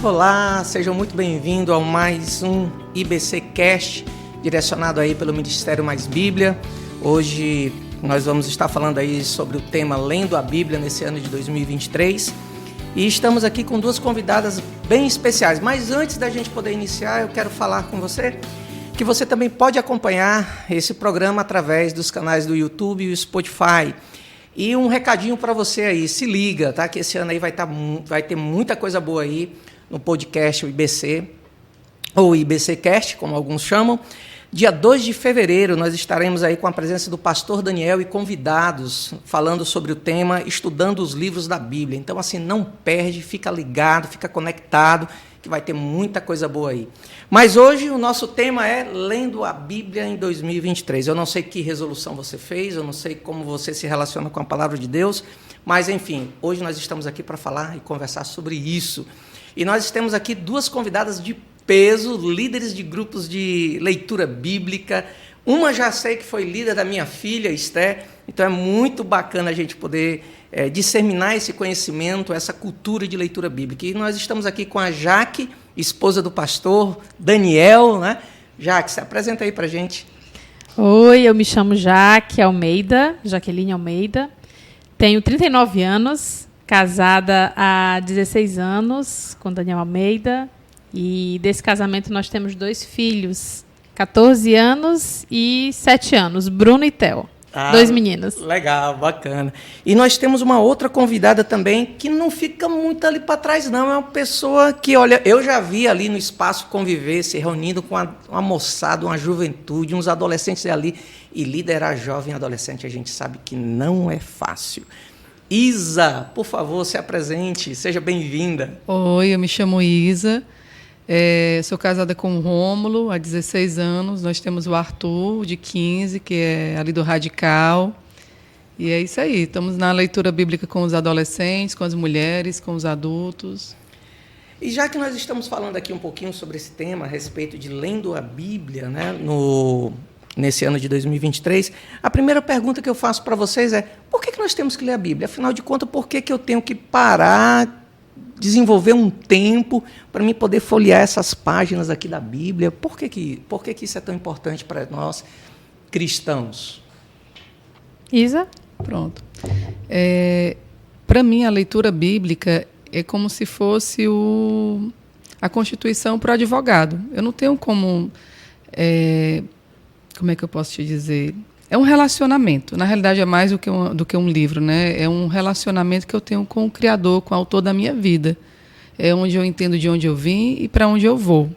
Olá, sejam muito bem-vindos a mais um IBC Cast, direcionado aí pelo Ministério Mais Bíblia. Hoje nós vamos estar falando aí sobre o tema Lendo a Bíblia nesse ano de 2023. E estamos aqui com duas convidadas bem especiais. Mas antes da gente poder iniciar, eu quero falar com você que você também pode acompanhar esse programa através dos canais do YouTube e o Spotify. E um recadinho para você aí, se liga, tá? Que esse ano aí vai ter muita coisa boa aí no podcast IBC, ou IBC Cast, como alguns chamam. Dia 2 de fevereiro, nós estaremos aí com a presença do pastor Daniel e convidados, falando sobre o tema Estudando os Livros da Bíblia. Então, assim, não perde, fica ligado, fica conectado, que vai ter muita coisa boa aí. Mas hoje o nosso tema é Lendo a Bíblia em 2023. Eu não sei que resolução você fez, eu não sei como você se relaciona com a Palavra de Deus, mas, enfim, hoje nós estamos aqui para falar e conversar sobre isso. E nós temos aqui duas convidadas de peso, líderes de grupos de leitura bíblica. Uma já sei que foi líder da minha filha, Esther, então é muito bacana a gente poder disseminar esse conhecimento, essa cultura de leitura bíblica. E nós estamos aqui com a Jaque, esposa do pastor Daniel, né? Jaque, se apresenta aí para a gente. Oi, eu me chamo Jaque Almeida, Jaqueline Almeida, tenho 39 anos, casada há 16 anos com Daniel Almeida. E desse casamento nós temos 2 filhos, 14 anos e 7 anos, Bruno e Theo. 2 meninos. Legal, bacana. E nós temos uma outra convidada também que não fica muito ali para trás, não. É uma pessoa que, olha, eu já vi ali no Espaço Conviver, se reunindo com uma moçada, uma juventude, uns adolescentes ali. E liderar jovem e adolescente, a gente sabe que não é fácil. Isa, por favor, se apresente, seja bem-vinda. Oi, eu me chamo Isa. Sou casada com o Rômulo há 16 anos. Nós temos o Arthur, de 15, que é ali do Radical. E é isso aí. Estamos na leitura bíblica com os adolescentes, com as mulheres, com os adultos. E já que nós estamos falando aqui um pouquinho sobre esse tema, a respeito de lendo a Bíblia, né, nesse ano de 2023, a primeira pergunta que eu faço para vocês é: por que nós temos que ler a Bíblia? Afinal de contas, por que eu tenho que parar, desenvolver um tempo para mim poder folhear essas páginas aqui da Bíblia? Por que isso é tão importante para nós cristãos? Isa? Pronto. Para mim, a leitura bíblica é como se fosse a Constituição para o advogado. Eu não tenho como é que eu posso te dizer? É um relacionamento. Na realidade, é mais do que um livro, né? É um relacionamento que eu tenho com o Criador, com o autor da minha vida. É onde eu entendo de onde eu vim e para onde eu vou.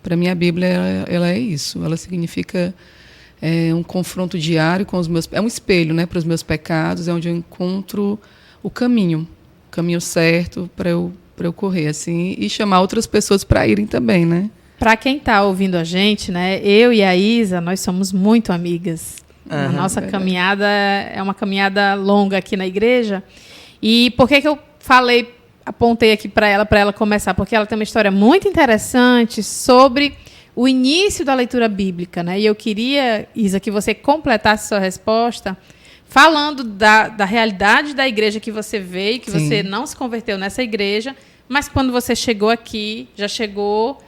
Para mim, a Bíblia ela é isso. Ela significa um confronto diário com os meus... É um espelho, né, para os meus pecados. É onde eu encontro o caminho certo para eu correr assim, e chamar outras pessoas para irem também, né? Para quem está ouvindo a gente, né? Eu e a Isa, nós somos muito amigas. A nossa caminhada é uma caminhada longa aqui na igreja. E por que eu apontei aqui para ela começar? Porque ela tem uma história muito interessante sobre o início da leitura bíblica, né? E eu queria, Isa, que você completasse sua resposta falando da realidade da igreja que você veio, que Sim. Você não se converteu nessa igreja, mas quando você chegou aqui, já chegou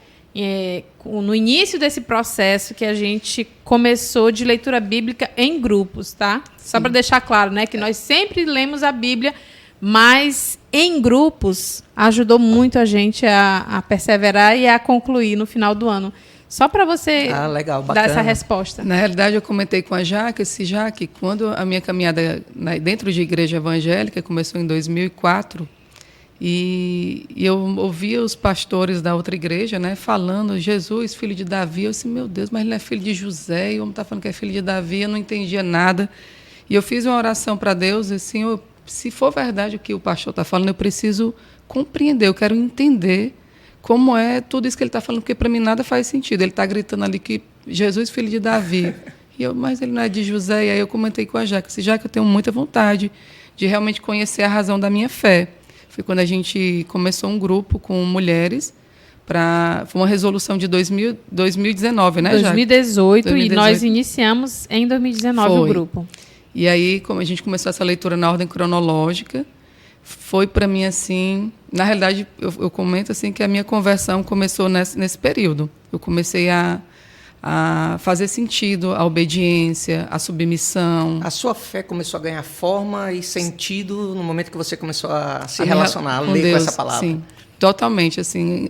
no início desse processo que a gente começou de leitura bíblica em grupos, tá? Só para deixar claro, né, que nós sempre lemos a Bíblia, mas em grupos ajudou muito a gente a perseverar e a concluir no final do ano. Só para você legal, dar essa resposta. Na realidade, eu comentei com a Jaque, quando a minha caminhada dentro de igreja evangélica começou em 2004, e eu ouvia os pastores da outra igreja, né, falando Jesus, filho de Davi. Eu disse, meu Deus, mas ele é filho de José, e o homem está falando que é filho de Davi. Eu não entendia nada. E eu fiz uma oração para Deus, assim, se for verdade o que o pastor está falando, eu preciso compreender, eu quero entender como é tudo isso que ele está falando, porque para mim nada faz sentido. Ele está gritando ali que Jesus, filho de Davi. Mas ele não é de José. E aí eu comentei com a Jaque, eu tenho muita vontade de realmente conhecer a razão da minha fé. Foi quando a gente começou um grupo com mulheres, foi uma resolução de 2019, né, Jaque? 2018, e nós iniciamos em 2019 o grupo. E aí, como a gente começou essa leitura na ordem cronológica, foi para mim assim, na realidade eu comento assim que a minha conversão começou nesse período. Eu comecei a fazer sentido a obediência, a submissão. A sua fé começou a ganhar forma e sentido no momento que você começou a se relacionar, a ler Deus, com essa palavra. Sim, totalmente. Assim,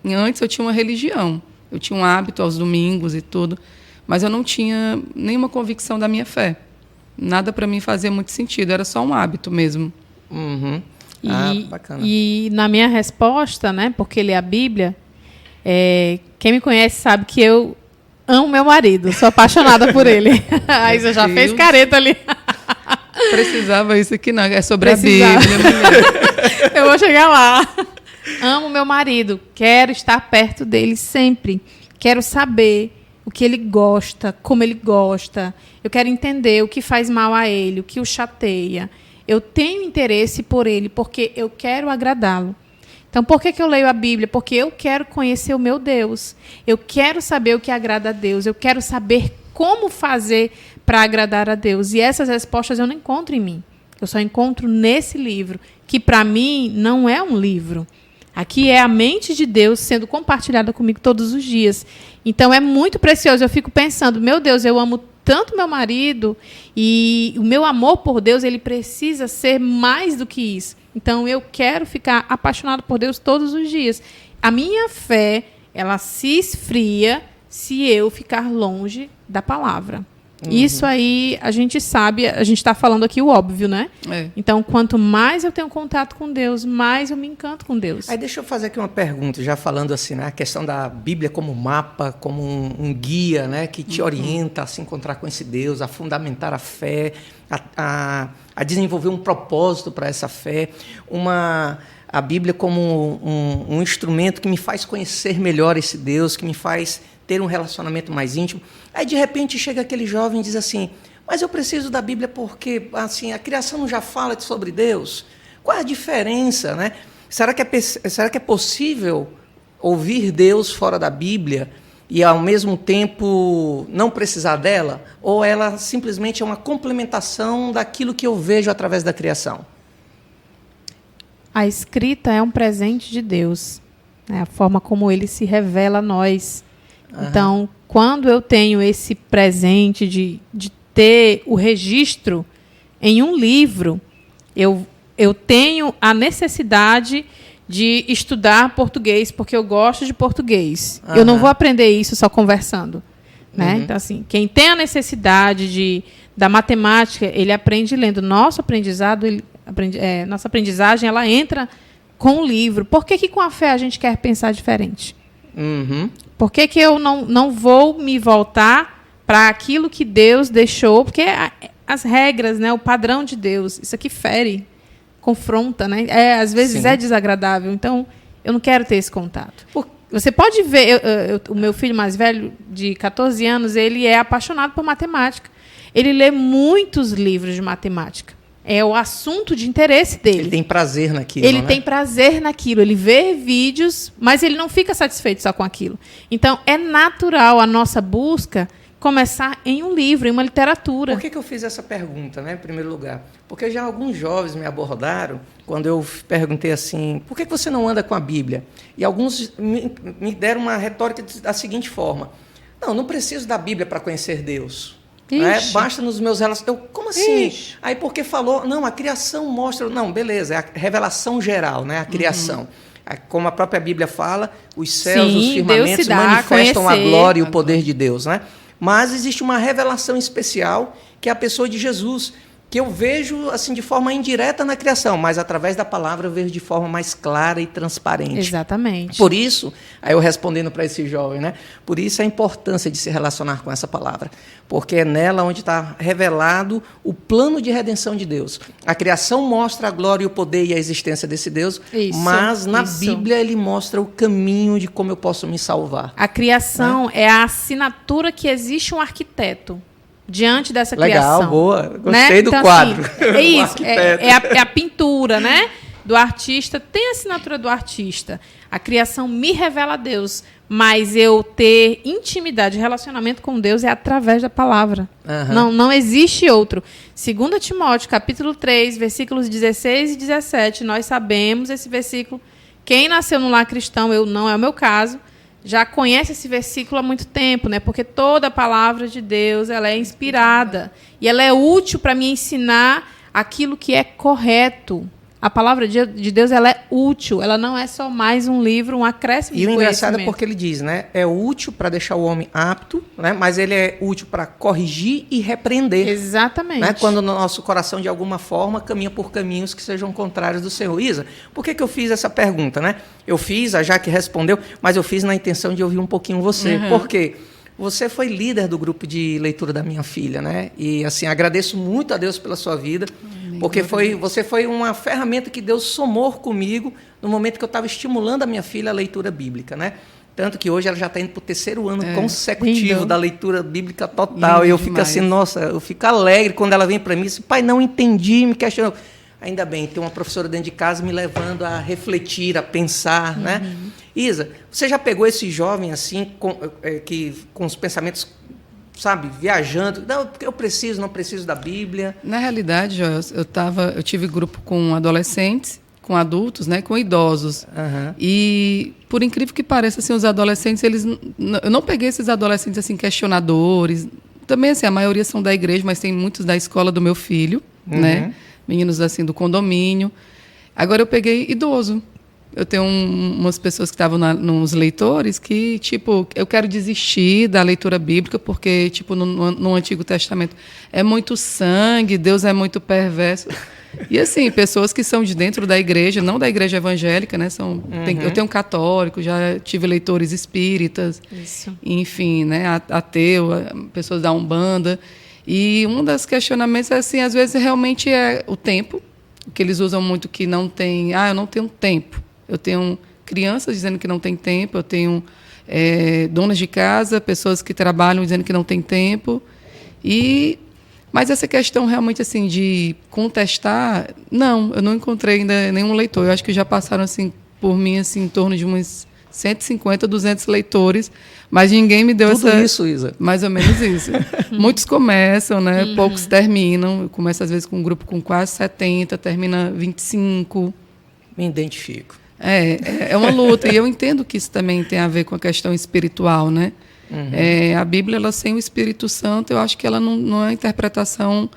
antes eu tinha uma religião, eu tinha um hábito aos domingos e tudo, mas eu não tinha nenhuma convicção da minha fé. Nada para mim fazia muito sentido, era só um hábito mesmo. Uhum. Bacana. E na minha resposta, né, porque ler a Bíblia, quem me conhece sabe que eu amo meu marido, sou apaixonada por ele. Aí você já fez careta ali. Precisava isso aqui não, é sobre Precisava. a Bíblia. Eu vou chegar lá. Amo meu marido, quero estar perto dele sempre. Quero saber o que ele gosta, como ele gosta. Eu quero entender o que faz mal a ele, o que o chateia. Eu tenho interesse por ele porque eu quero agradá-lo. Então, por que eu leio a Bíblia? Porque eu quero conhecer o meu Deus. Eu quero saber o que agrada a Deus. Eu quero saber como fazer para agradar a Deus. E essas respostas eu não encontro em mim. Eu só encontro nesse livro, que para mim não é um livro. Aqui é a mente de Deus sendo compartilhada comigo todos os dias. Então, é muito precioso. Eu fico pensando, meu Deus, eu amo tanto meu marido e o meu amor por Deus, ele precisa ser mais do que isso. Então, eu quero ficar apaixonado por Deus todos os dias. A minha fé, ela se esfria se eu ficar longe da palavra. Uhum. Isso aí, a gente sabe, a gente está falando aqui o óbvio, né? Então, quanto mais eu tenho contato com Deus, mais eu me encanto com Deus. Aí deixa eu fazer aqui uma pergunta, já falando assim, né? A questão da Bíblia como mapa, como um guia, né? Que te orienta a se encontrar com esse Deus, a fundamentar a fé, a desenvolver um propósito para essa fé, a Bíblia como um instrumento que me faz conhecer melhor esse Deus, que me faz ter um relacionamento mais íntimo. Aí, de repente, chega aquele jovem e diz assim, mas eu preciso da Bíblia porque assim, a criação não já fala sobre Deus? Qual é a diferença, né? Será que é possível ouvir Deus fora da Bíblia e, ao mesmo tempo, não precisar dela? Ou ela simplesmente é uma complementação daquilo que eu vejo através da criação? A escrita é um presente de Deus, né? A forma como ele se revela a nós. Então, quando eu tenho esse presente de ter o registro em um livro, eu tenho a necessidade de estudar português, porque eu gosto de português. Eu não vou aprender isso só conversando. Né? Então, assim, quem tem a necessidade da matemática, ele aprende lendo. Nosso aprendizado, nossa aprendizagem, ela entra com o livro. Por que com a fé a gente quer pensar diferente? Por que eu não vou me voltar para aquilo que Deus deixou? Porque as regras, né, o padrão de Deus, isso aqui fere, confronta, né? Às vezes Sim. É desagradável. Então, eu não quero ter esse contato. Você pode ver, o meu filho mais velho, de 14 anos, ele é apaixonado por matemática. Ele lê muitos livros de matemática. É o assunto de interesse dele. Ele tem prazer naquilo, Ele tem prazer naquilo. Ele vê vídeos, mas ele não fica satisfeito só com aquilo. Então, é natural a nossa busca começar em um livro, em uma literatura. Por que eu fiz essa pergunta, né, em primeiro lugar? Porque já alguns jovens me abordaram quando eu perguntei assim, por que você não anda com a Bíblia? E alguns me deram uma retórica da seguinte forma, não preciso da Bíblia para conhecer Deus. Basta nos meus relacionamentos. Como assim? Ixi. Aí porque falou, não, a criação mostra... Não, beleza, é a revelação geral, né? A criação. Como a própria Bíblia fala, os céus, Sim, os firmamentos manifestam a glória e o poder de Deus, né? Mas existe uma revelação especial, que é a pessoa de Jesus, que eu vejo assim de forma indireta na criação, mas através da palavra eu vejo de forma mais clara e transparente. Exatamente. Por isso, aí eu respondendo para esse jovem, né? Por isso a importância de se relacionar com essa palavra, porque é nela onde está revelado o plano de redenção de Deus. A criação mostra a glória e o poder e a existência desse Deus, mas na Bíblia ele mostra o caminho de como eu posso me salvar. A criação é a assinatura que existe um arquiteto diante dessa criação. Legal, boa. Gostei do então, quadro. Assim, é isso, é a pintura, né, do artista, tem a assinatura do artista. A criação me revela a Deus, mas eu ter intimidade, relacionamento com Deus é através da palavra. Não existe outro. 2 Timóteo, capítulo 3, versículos 16 e 17, nós sabemos esse versículo. Quem nasceu no lar cristão, não é o meu caso, já conhece esse versículo há muito tempo, né? Porque toda a palavra de Deus ela é inspirada e ela é útil para me ensinar aquilo que é correto. A palavra de Deus ela é útil, ela não é só mais um livro, um acréscimo de conhecimento. E o engraçado é porque ele diz, né? É útil para deixar o homem apto, né? Mas ele é útil para corrigir e repreender. Exatamente. Né? Quando o nosso coração, de alguma forma, caminha por caminhos que sejam contrários do Senhor. Isa, por que eu fiz essa pergunta, né? Eu fiz, a Jaque respondeu, mas eu fiz na intenção de ouvir um pouquinho você. Por quê? Você foi líder do grupo de leitura da minha filha, né? E, assim, agradeço muito a Deus pela sua vida, porque você foi uma ferramenta que Deus somou comigo no momento que eu estava estimulando a minha filha a leitura bíblica, né? Tanto que hoje ela já está indo para o 3º ano consecutivo da leitura bíblica total. Lindo e eu fico demais. assim, nossa, eu fico alegre quando ela vem para mim e diz, pai, não entendi, me questionou. Ainda bem, tem uma professora dentro de casa me levando a refletir, a pensar, né? Isa, você já pegou esse jovem assim, com os pensamentos, sabe, viajando? Não, porque eu não preciso da Bíblia. Na realidade, Joel, eu tive grupo com adolescentes, com adultos, né, com idosos. E, por incrível que pareça, assim, os adolescentes, eu não peguei esses adolescentes assim, questionadores. Também, assim, a maioria são da igreja, mas tem muitos da escola do meu filho, né? Meninos assim do condomínio. Agora eu peguei idoso. Eu tenho umas pessoas que estavam nos leitores que, tipo, eu quero desistir da leitura bíblica porque, tipo, no Antigo Testamento é muito sangue, Deus é muito perverso. E, assim, pessoas que são de dentro da igreja, não da igreja evangélica, né? Eu tenho católico, já tive leitores espíritas, enfim, né? Ateu, pessoas da Umbanda. E um dos questionamentos, assim, às vezes realmente é o tempo, que eles usam muito que não tem... eu não tenho tempo. Eu tenho crianças dizendo que não tem tempo, eu tenho donas de casa, pessoas que trabalham dizendo que não tem tempo. Mas essa questão realmente assim, de contestar, eu não encontrei ainda nenhum leitor. Eu acho que já passaram assim, por mim assim, em torno de uns 150, 200 leitores, mas ninguém me deu Tudo isso, Isa? Mais ou menos isso. Muitos começam, né? Poucos terminam. Eu começo, às vezes, com um grupo com quase 70, termina 25. Me identifico. É uma luta. E eu entendo que isso também tem a ver com a questão espiritual, né? A Bíblia, ela sem o Espírito Santo, eu acho que ela não é interpretação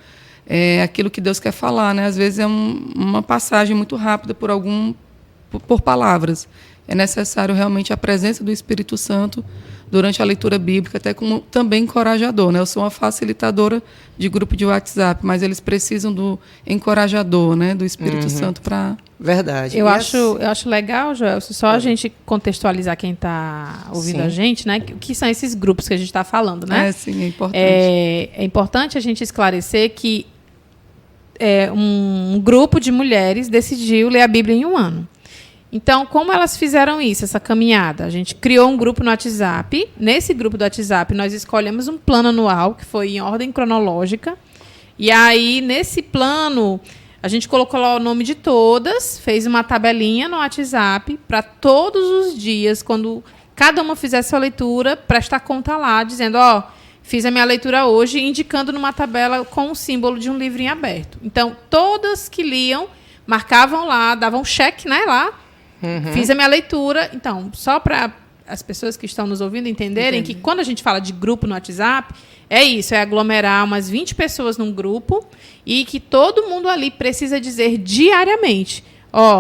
aquilo que Deus quer falar, né? Às vezes é uma passagem muito rápida por palavras. É necessário realmente a presença do Espírito Santo durante a leitura bíblica, até como também encorajador, né? Eu sou uma facilitadora de grupo de WhatsApp, mas eles precisam do encorajador, né? Do Espírito Santo para... Verdade. Eu acho legal, Joel, só a gente contextualizar quem está ouvindo a gente, né? O que são esses grupos que a gente está falando, né? Sim, é importante. É importante a gente esclarecer que um grupo de mulheres decidiu ler a Bíblia em um ano. Então, como elas fizeram isso, essa caminhada? A gente criou um grupo no WhatsApp. Nesse grupo do WhatsApp, nós escolhemos um plano anual, que foi em ordem cronológica. E aí, nesse plano, a gente colocou lá o nome de todas, fez uma tabelinha no WhatsApp para todos os dias, quando cada uma fizesse a leitura, prestar conta lá, dizendo, fiz a minha leitura hoje, indicando numa tabela com o símbolo de um livrinho aberto. Então, todas que liam, marcavam lá, davam cheque, né, lá. Fiz a minha leitura. Então, só para as pessoas que estão nos ouvindo entenderem que quando a gente fala de grupo no WhatsApp, é isso, é aglomerar umas 20 pessoas num grupo e que todo mundo ali precisa dizer diariamente,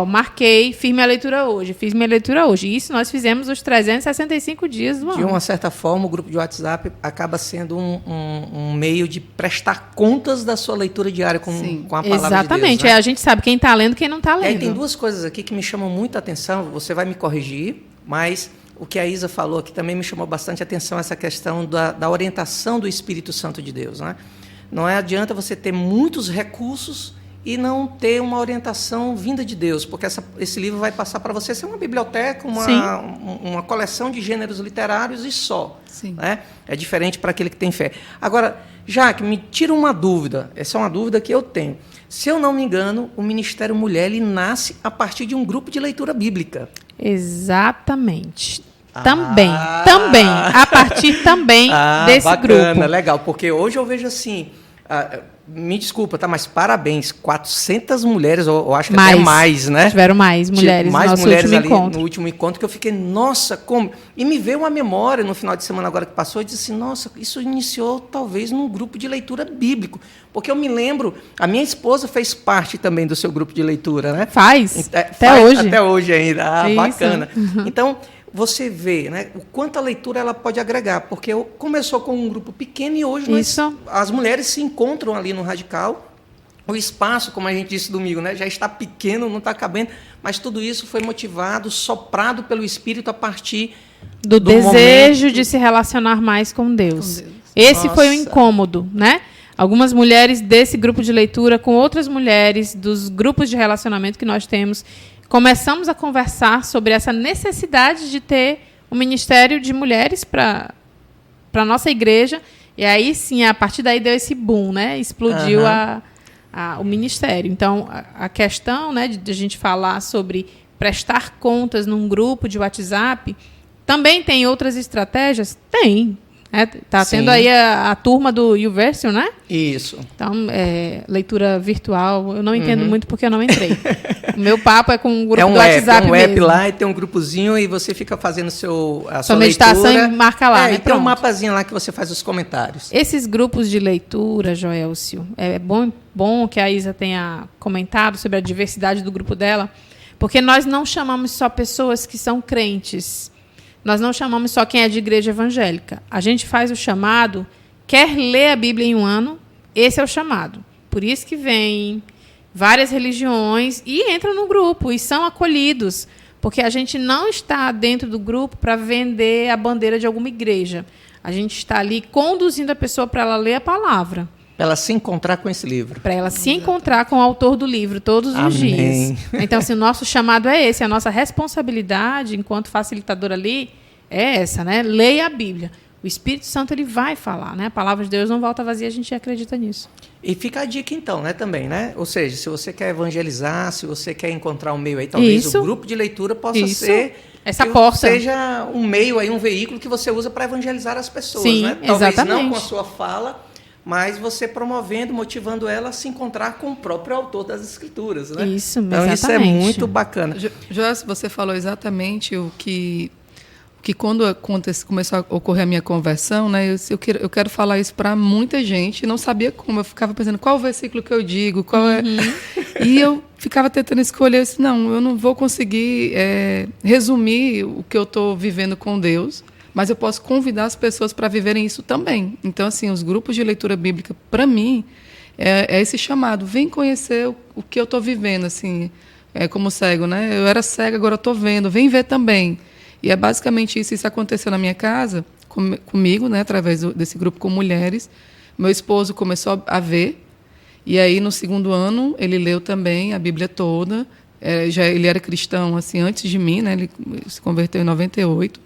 marquei, fiz minha leitura hoje. E isso nós fizemos os 365 dias do ano. De uma certa forma, o grupo de WhatsApp acaba sendo um meio de prestar contas da sua leitura diária com a palavra Exatamente. de Deus. Né? A gente sabe quem está lendo e quem não está lendo. E aí tem duas coisas aqui que me chamam muita atenção. Você vai me corrigir, mas o que a Isa falou aqui também me chamou bastante atenção, essa questão da orientação do Espírito Santo de Deus. Né? Não adianta você ter muitos recursos e não ter uma orientação vinda de Deus, porque esse livro vai passar para você ser uma biblioteca, uma coleção de gêneros literários e só. Né? É diferente para aquele que tem fé. Agora, Jaque, me tira uma dúvida, essa é uma dúvida que eu tenho. Se eu não me engano, o Ministério Mulher ele nasce a partir de um grupo de leitura bíblica. Exatamente. Também, a partir também desse bacana, grupo. Legal, porque hoje eu vejo assim, me desculpa, tá, mas parabéns, 400 mulheres, eu acho que até mais, né? Tiveram mais mulheres mais no nosso mulheres último ali encontro. no último encontro, que eu fiquei, nossa, como... E me veio uma memória no final de semana agora que passou, eu disse assim, nossa, isso iniciou talvez num grupo de leitura bíblico, porque eu me lembro, a minha esposa fez parte também do seu grupo de leitura, né? Faz, até hoje. Até hoje ainda, Isso. Bacana. Então, você vê, né, o quanto a leitura ela pode agregar, porque começou com um grupo pequeno e hoje as mulheres se encontram ali no Radical. O espaço, como a gente disse domingo, né, já está pequeno, não está cabendo, mas tudo isso foi motivado, soprado pelo Espírito a partir do desejo de se relacionar mais com Deus. Esse foi o incômodo, né? Algumas mulheres desse grupo de leitura com outras mulheres dos grupos de relacionamento que nós temos, começamos a conversar sobre essa necessidade de ter um ministério de mulheres para a nossa igreja. E aí, sim, a partir daí deu esse boom, né? Explodiu o ministério. Então, a questão, né, de a gente falar sobre prestar contas num grupo de WhatsApp, também tem outras estratégias? Tem. Está tendo aí a turma do YouVersion, né? Isso. Então, leitura virtual, eu não entendo muito porque eu não entrei. O meu papo é com um grupo do WhatsApp mesmo. É um app lá e tem um grupozinho e você fica fazendo a sua meditação leitura. E marca lá, né? E tem um mapazinho lá que você faz os comentários. Esses grupos de leitura, Joelcio, é bom que a Isa tenha comentado sobre a diversidade do grupo dela, porque nós não chamamos só pessoas que são crentes. Nós não chamamos só quem é de igreja evangélica. A gente faz o chamado, quer ler a Bíblia em um ano, esse é o chamado. Por isso que vem várias religiões e entram no grupo e são acolhidos, porque a gente não está dentro do grupo para vender a bandeira de alguma igreja. A gente está ali conduzindo a pessoa para ela ler a palavra. Para ela se encontrar com esse livro. Para ela se encontrar com o autor do livro todos os dias. Então, assim, o nosso chamado é esse. A nossa responsabilidade, enquanto facilitadora ali, é essa, né? Leia a Bíblia. O Espírito Santo ele vai falar, né? A palavra de Deus não volta vazia, a gente acredita nisso. E fica a dica, então, né, também, né? Ou seja, se você quer evangelizar, se você quer encontrar um meio aí, talvez o grupo de leitura possa ser... Essa porta. Seja um meio aí, um veículo que você usa para evangelizar as pessoas, sim, né? Talvez exatamente. Não com a sua fala, mas você promovendo, motivando ela a se encontrar com o próprio autor das Escrituras, né? Isso, então, exatamente. Isso é muito bacana. Joyce, você falou exatamente o que quando começou a ocorrer a minha conversão, né, eu quero falar isso para muita gente, não sabia como, eu ficava pensando qual o versículo que eu digo, qual é... E eu ficava tentando escolher, eu disse, não, eu não vou conseguir resumir o que eu estou vivendo com Deus, mas eu posso convidar as pessoas para viverem isso também. Então, assim, os grupos de leitura bíblica, para mim, é esse chamado, vem conhecer o que eu estou vivendo, assim, como cego, né? Eu era cega, agora estou vendo, vem ver também. E é basicamente isso. Isso aconteceu na minha casa, comigo, né, através desse grupo com mulheres. Meu esposo começou a ver, e aí, no segundo ano, ele leu também a Bíblia toda. Ele era cristão assim, antes de mim, né, ele se converteu em 98.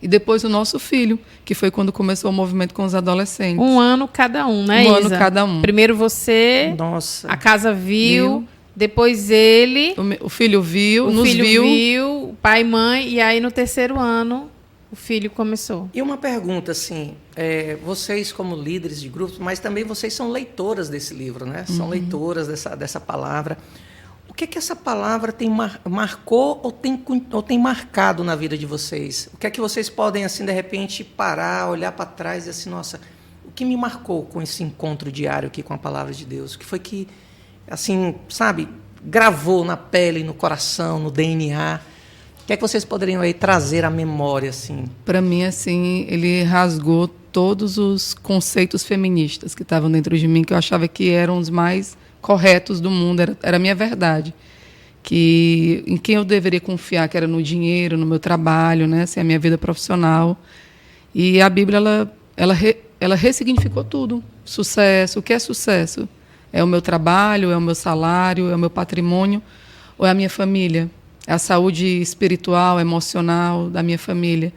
E depois o nosso filho, que foi quando começou o movimento com os adolescentes. Um ano cada um, né, Isa? Um ano cada um. Primeiro você, Nossa. A casa viu. Depois ele... O filho viu, o filho viu, o pai e mãe, e aí no terceiro ano o filho começou. E uma pergunta, assim, vocês como líderes de grupos, mas também vocês são leitoras desse livro, né? São leitoras dessa palavra. O que essa palavra marcou ou tem marcado na vida de vocês? O que é que vocês podem, assim, de repente, parar, olhar para trás e assim, nossa, o que me marcou com esse encontro diário aqui com a palavra de Deus? O que foi que, assim, sabe, gravou na pele, no coração, no DNA? O que é que vocês poderiam aí trazer à memória, assim? Para mim, assim, ele rasgou todos os conceitos feministas que estavam dentro de mim, que eu achava que eram os mais corretos do mundo, era a minha verdade. Em quem eu deveria confiar, que era no dinheiro, no meu trabalho, né, assim, a minha vida profissional. E a Bíblia, ela ressignificou tudo. Sucesso, o que é sucesso? É o meu trabalho, é o meu salário, é o meu patrimônio, ou é a minha família? É a saúde espiritual, emocional da minha família.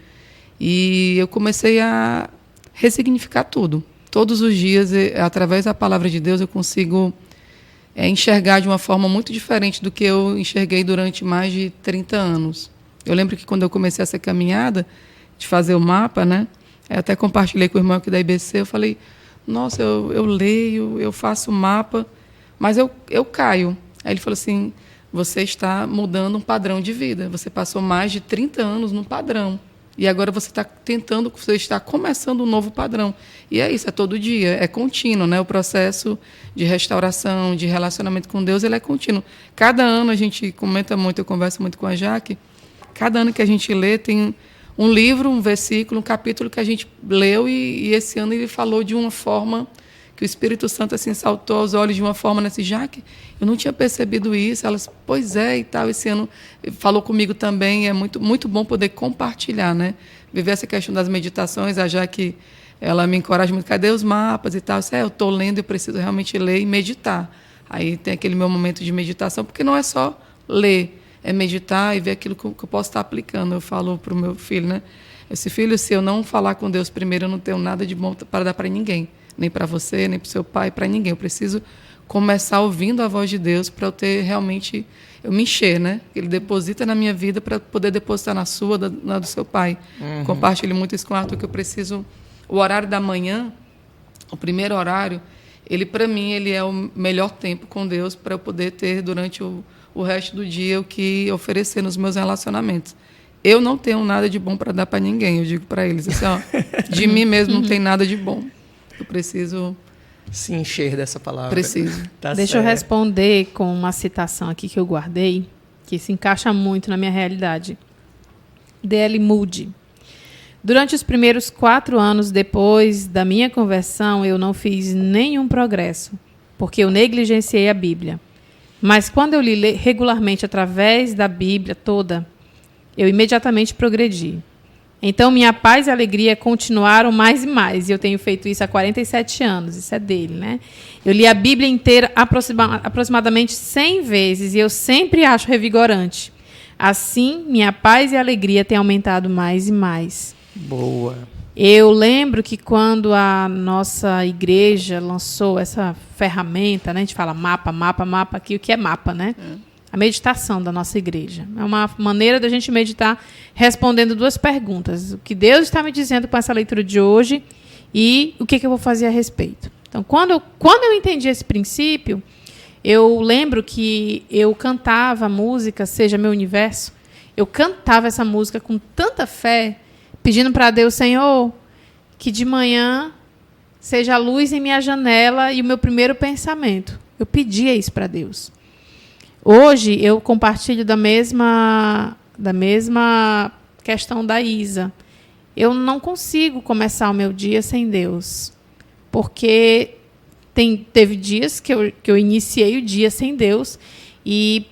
E eu comecei a ressignificar tudo. Todos os dias, através da palavra de Deus, eu consigo enxergar de uma forma muito diferente do que eu enxerguei durante mais de 30 anos. Eu lembro que quando eu comecei essa caminhada de fazer o mapa, né? Eu até compartilhei com o irmão aqui da IBC, eu falei, nossa, eu leio, eu faço mapa, mas eu caio. Aí ele falou assim, você está mudando um padrão de vida, você passou mais de 30 anos num padrão, e agora você está começando um novo padrão. E é isso, é todo dia, é contínuo, né? O processo de restauração, de relacionamento com Deus, ele é contínuo. Cada ano a gente comenta muito, eu converso muito com a Jaque, cada ano que a gente lê tem um livro, um versículo, um capítulo que a gente leu e esse ano ele falou de uma forma que o Espírito Santo assim saltou aos olhos de uma forma nesse Jaque, eu não tinha percebido isso. Elas, pois é, e tal, esse ano falou comigo também, é muito, muito bom poder compartilhar, né? Viver essa questão das meditações, a Jaque, ela me encoraja muito, cadê os mapas e tal? Eu estou lendo, eu preciso realmente ler e meditar. Aí tem aquele meu momento de meditação, porque não é só ler, é meditar e ver aquilo que eu posso estar aplicando. Eu falo para o meu filho, né? Esse filho, se eu não falar com Deus primeiro, eu não tenho nada de bom para dar para ninguém. Nem para você, nem para o seu pai, para ninguém. Eu preciso começar ouvindo a voz de Deus para eu ter realmente, eu me encher, né? Ele deposita na minha vida para poder depositar na sua, na do seu pai. Compartilho muito isso com o Arthur, que eu preciso, o horário da manhã, o primeiro horário, ele para mim, ele é o melhor tempo com Deus para eu poder ter durante o resto do dia o que oferecer nos meus relacionamentos. Eu não tenho nada de bom para dar para ninguém, eu digo para eles, assim, ó, de mim mesmo não tem nada de bom. Eu preciso se encher dessa palavra. Preciso. Deixa eu responder com uma citação aqui que eu guardei, que se encaixa muito na minha realidade. D.L. Moody. Durante os primeiros 4 anos depois da minha conversão, eu não fiz nenhum progresso, porque eu negligenciei a Bíblia. Mas quando eu li regularmente através da Bíblia toda, eu imediatamente progredi. Então, minha paz e alegria continuaram mais e mais. E eu tenho feito isso há 47 anos. Isso é dele, né? Eu li a Bíblia inteira aproximadamente 100 vezes e eu sempre acho revigorante. Assim, minha paz e alegria têm aumentado mais e mais. Boa. Eu lembro que quando a nossa igreja lançou essa ferramenta, né? A gente fala mapa aqui. O que é mapa, né? A meditação da nossa igreja. É uma maneira da gente meditar respondendo 2 perguntas. O que Deus está me dizendo com essa leitura de hoje e o que eu vou fazer a respeito. Então, quando eu entendi esse princípio, eu lembro que eu cantava a música Seja Meu Universo. Eu cantava essa música com tanta fé, pedindo para Deus, Senhor, que de manhã seja a luz em minha janela e o meu primeiro pensamento. Eu pedia isso para Deus. Hoje, eu compartilho da mesma questão da Isa. Eu não consigo começar o meu dia sem Deus. Porque teve dias que eu iniciei o dia sem Deus e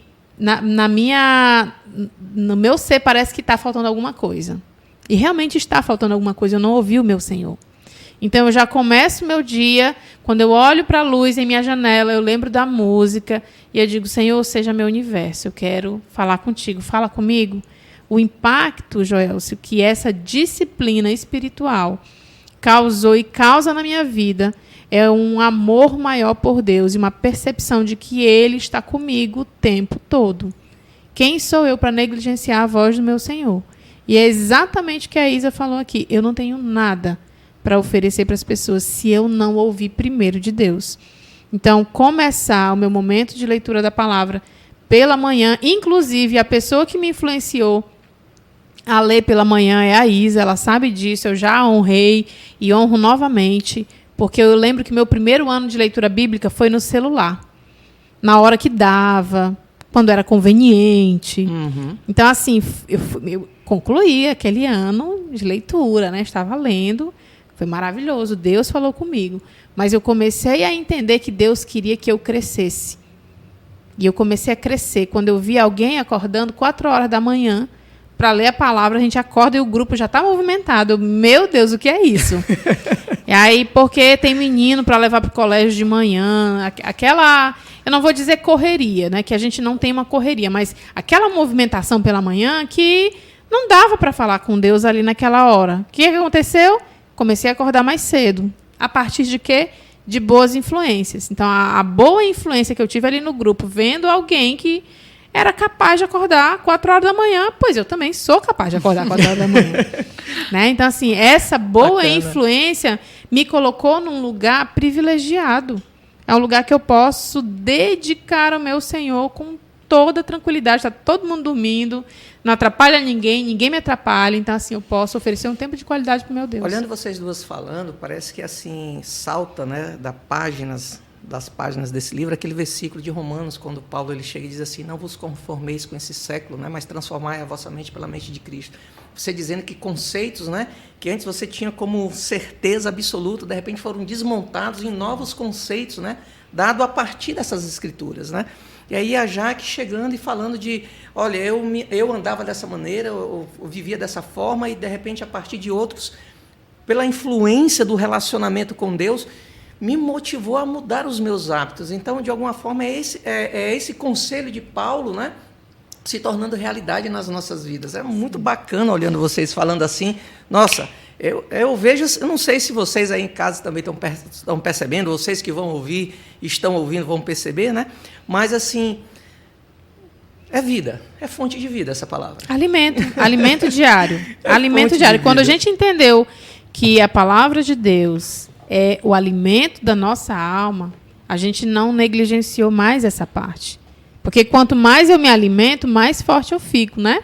no meu ser parece que está faltando alguma coisa. E realmente está faltando alguma coisa. Eu não ouvi o meu Senhor. Então, eu já começo o meu dia, quando eu olho para a luz em minha janela, eu lembro da música e eu digo, Senhor, seja meu universo, eu quero falar contigo, fala comigo. O impacto, Joelcio, que essa disciplina espiritual causou e causa na minha vida é um amor maior por Deus e uma percepção de que Ele está comigo o tempo todo. Quem sou eu para negligenciar a voz do meu Senhor? E é exatamente o que a Isa falou aqui. Eu não tenho nada para oferecer para as pessoas se eu não ouvir primeiro de Deus. Então, começar o meu momento de leitura da palavra pela manhã, inclusive a pessoa que me influenciou a ler pela manhã é a Isa, ela sabe disso, eu já a honrei e honro novamente, porque eu lembro que meu primeiro ano de leitura bíblica foi no celular, na hora que dava, quando era conveniente. Então, assim, eu concluí aquele ano de leitura, né? Estava lendo. Foi maravilhoso, Deus falou comigo. Mas eu comecei a entender que Deus queria que eu crescesse. E eu comecei a crescer. Quando eu vi alguém acordando 4 horas da manhã para ler a palavra, a gente acorda e o grupo já está movimentado. Meu Deus, o que é isso? E aí, porque tem menino para levar para o colégio de manhã, aquela... Eu não vou dizer correria, né? Que a gente não tem uma correria, mas aquela movimentação pela manhã que não dava para falar com Deus ali naquela hora. O que aconteceu? Comecei a acordar mais cedo. A partir de quê? De boas influências. Então, a boa influência que eu tive ali no grupo, vendo alguém que era capaz de acordar 4 horas da manhã, pois eu também sou capaz de acordar 4 horas da manhã. Né? Então, assim, essa boa Bacana. influência me colocou num lugar privilegiado. É um lugar que eu posso dedicar ao meu Senhor com toda tranquilidade. Está todo mundo dormindo, não atrapalha ninguém, ninguém me atrapalha. Então, assim, eu posso oferecer um tempo de qualidade para o meu Deus. Olhando vocês duas falando, parece que assim salta, né, das páginas desse livro, aquele versículo de Romanos, quando Paulo ele chega e diz assim: não vos conformeis com esse século, né, mas transformai a vossa mente pela mente de Cristo. Você dizendo que conceitos, né, que antes você tinha como certeza absoluta, de repente foram desmontados em novos conceitos, né, dado a partir dessas escrituras, né? E aí a Jaque chegando e falando de, olha, eu andava dessa maneira, eu vivia dessa forma, e de repente a partir de outros, pela influência do relacionamento com Deus, me motivou a mudar os meus hábitos. Então, de alguma forma, é esse conselho de Paulo, né, se tornando realidade nas nossas vidas. É muito bacana olhando vocês falando assim. Nossa, eu vejo, eu não sei se vocês aí em casa também estão percebendo, vocês que vão ouvir, estão ouvindo, vão perceber, né? Mas, assim, é vida, é fonte de vida essa palavra. Alimento diário. Alimento diário. Quando a gente entendeu que a palavra de Deus é o alimento da nossa alma, a gente não negligenciou mais essa parte. Porque quanto mais eu me alimento, mais forte eu fico, né?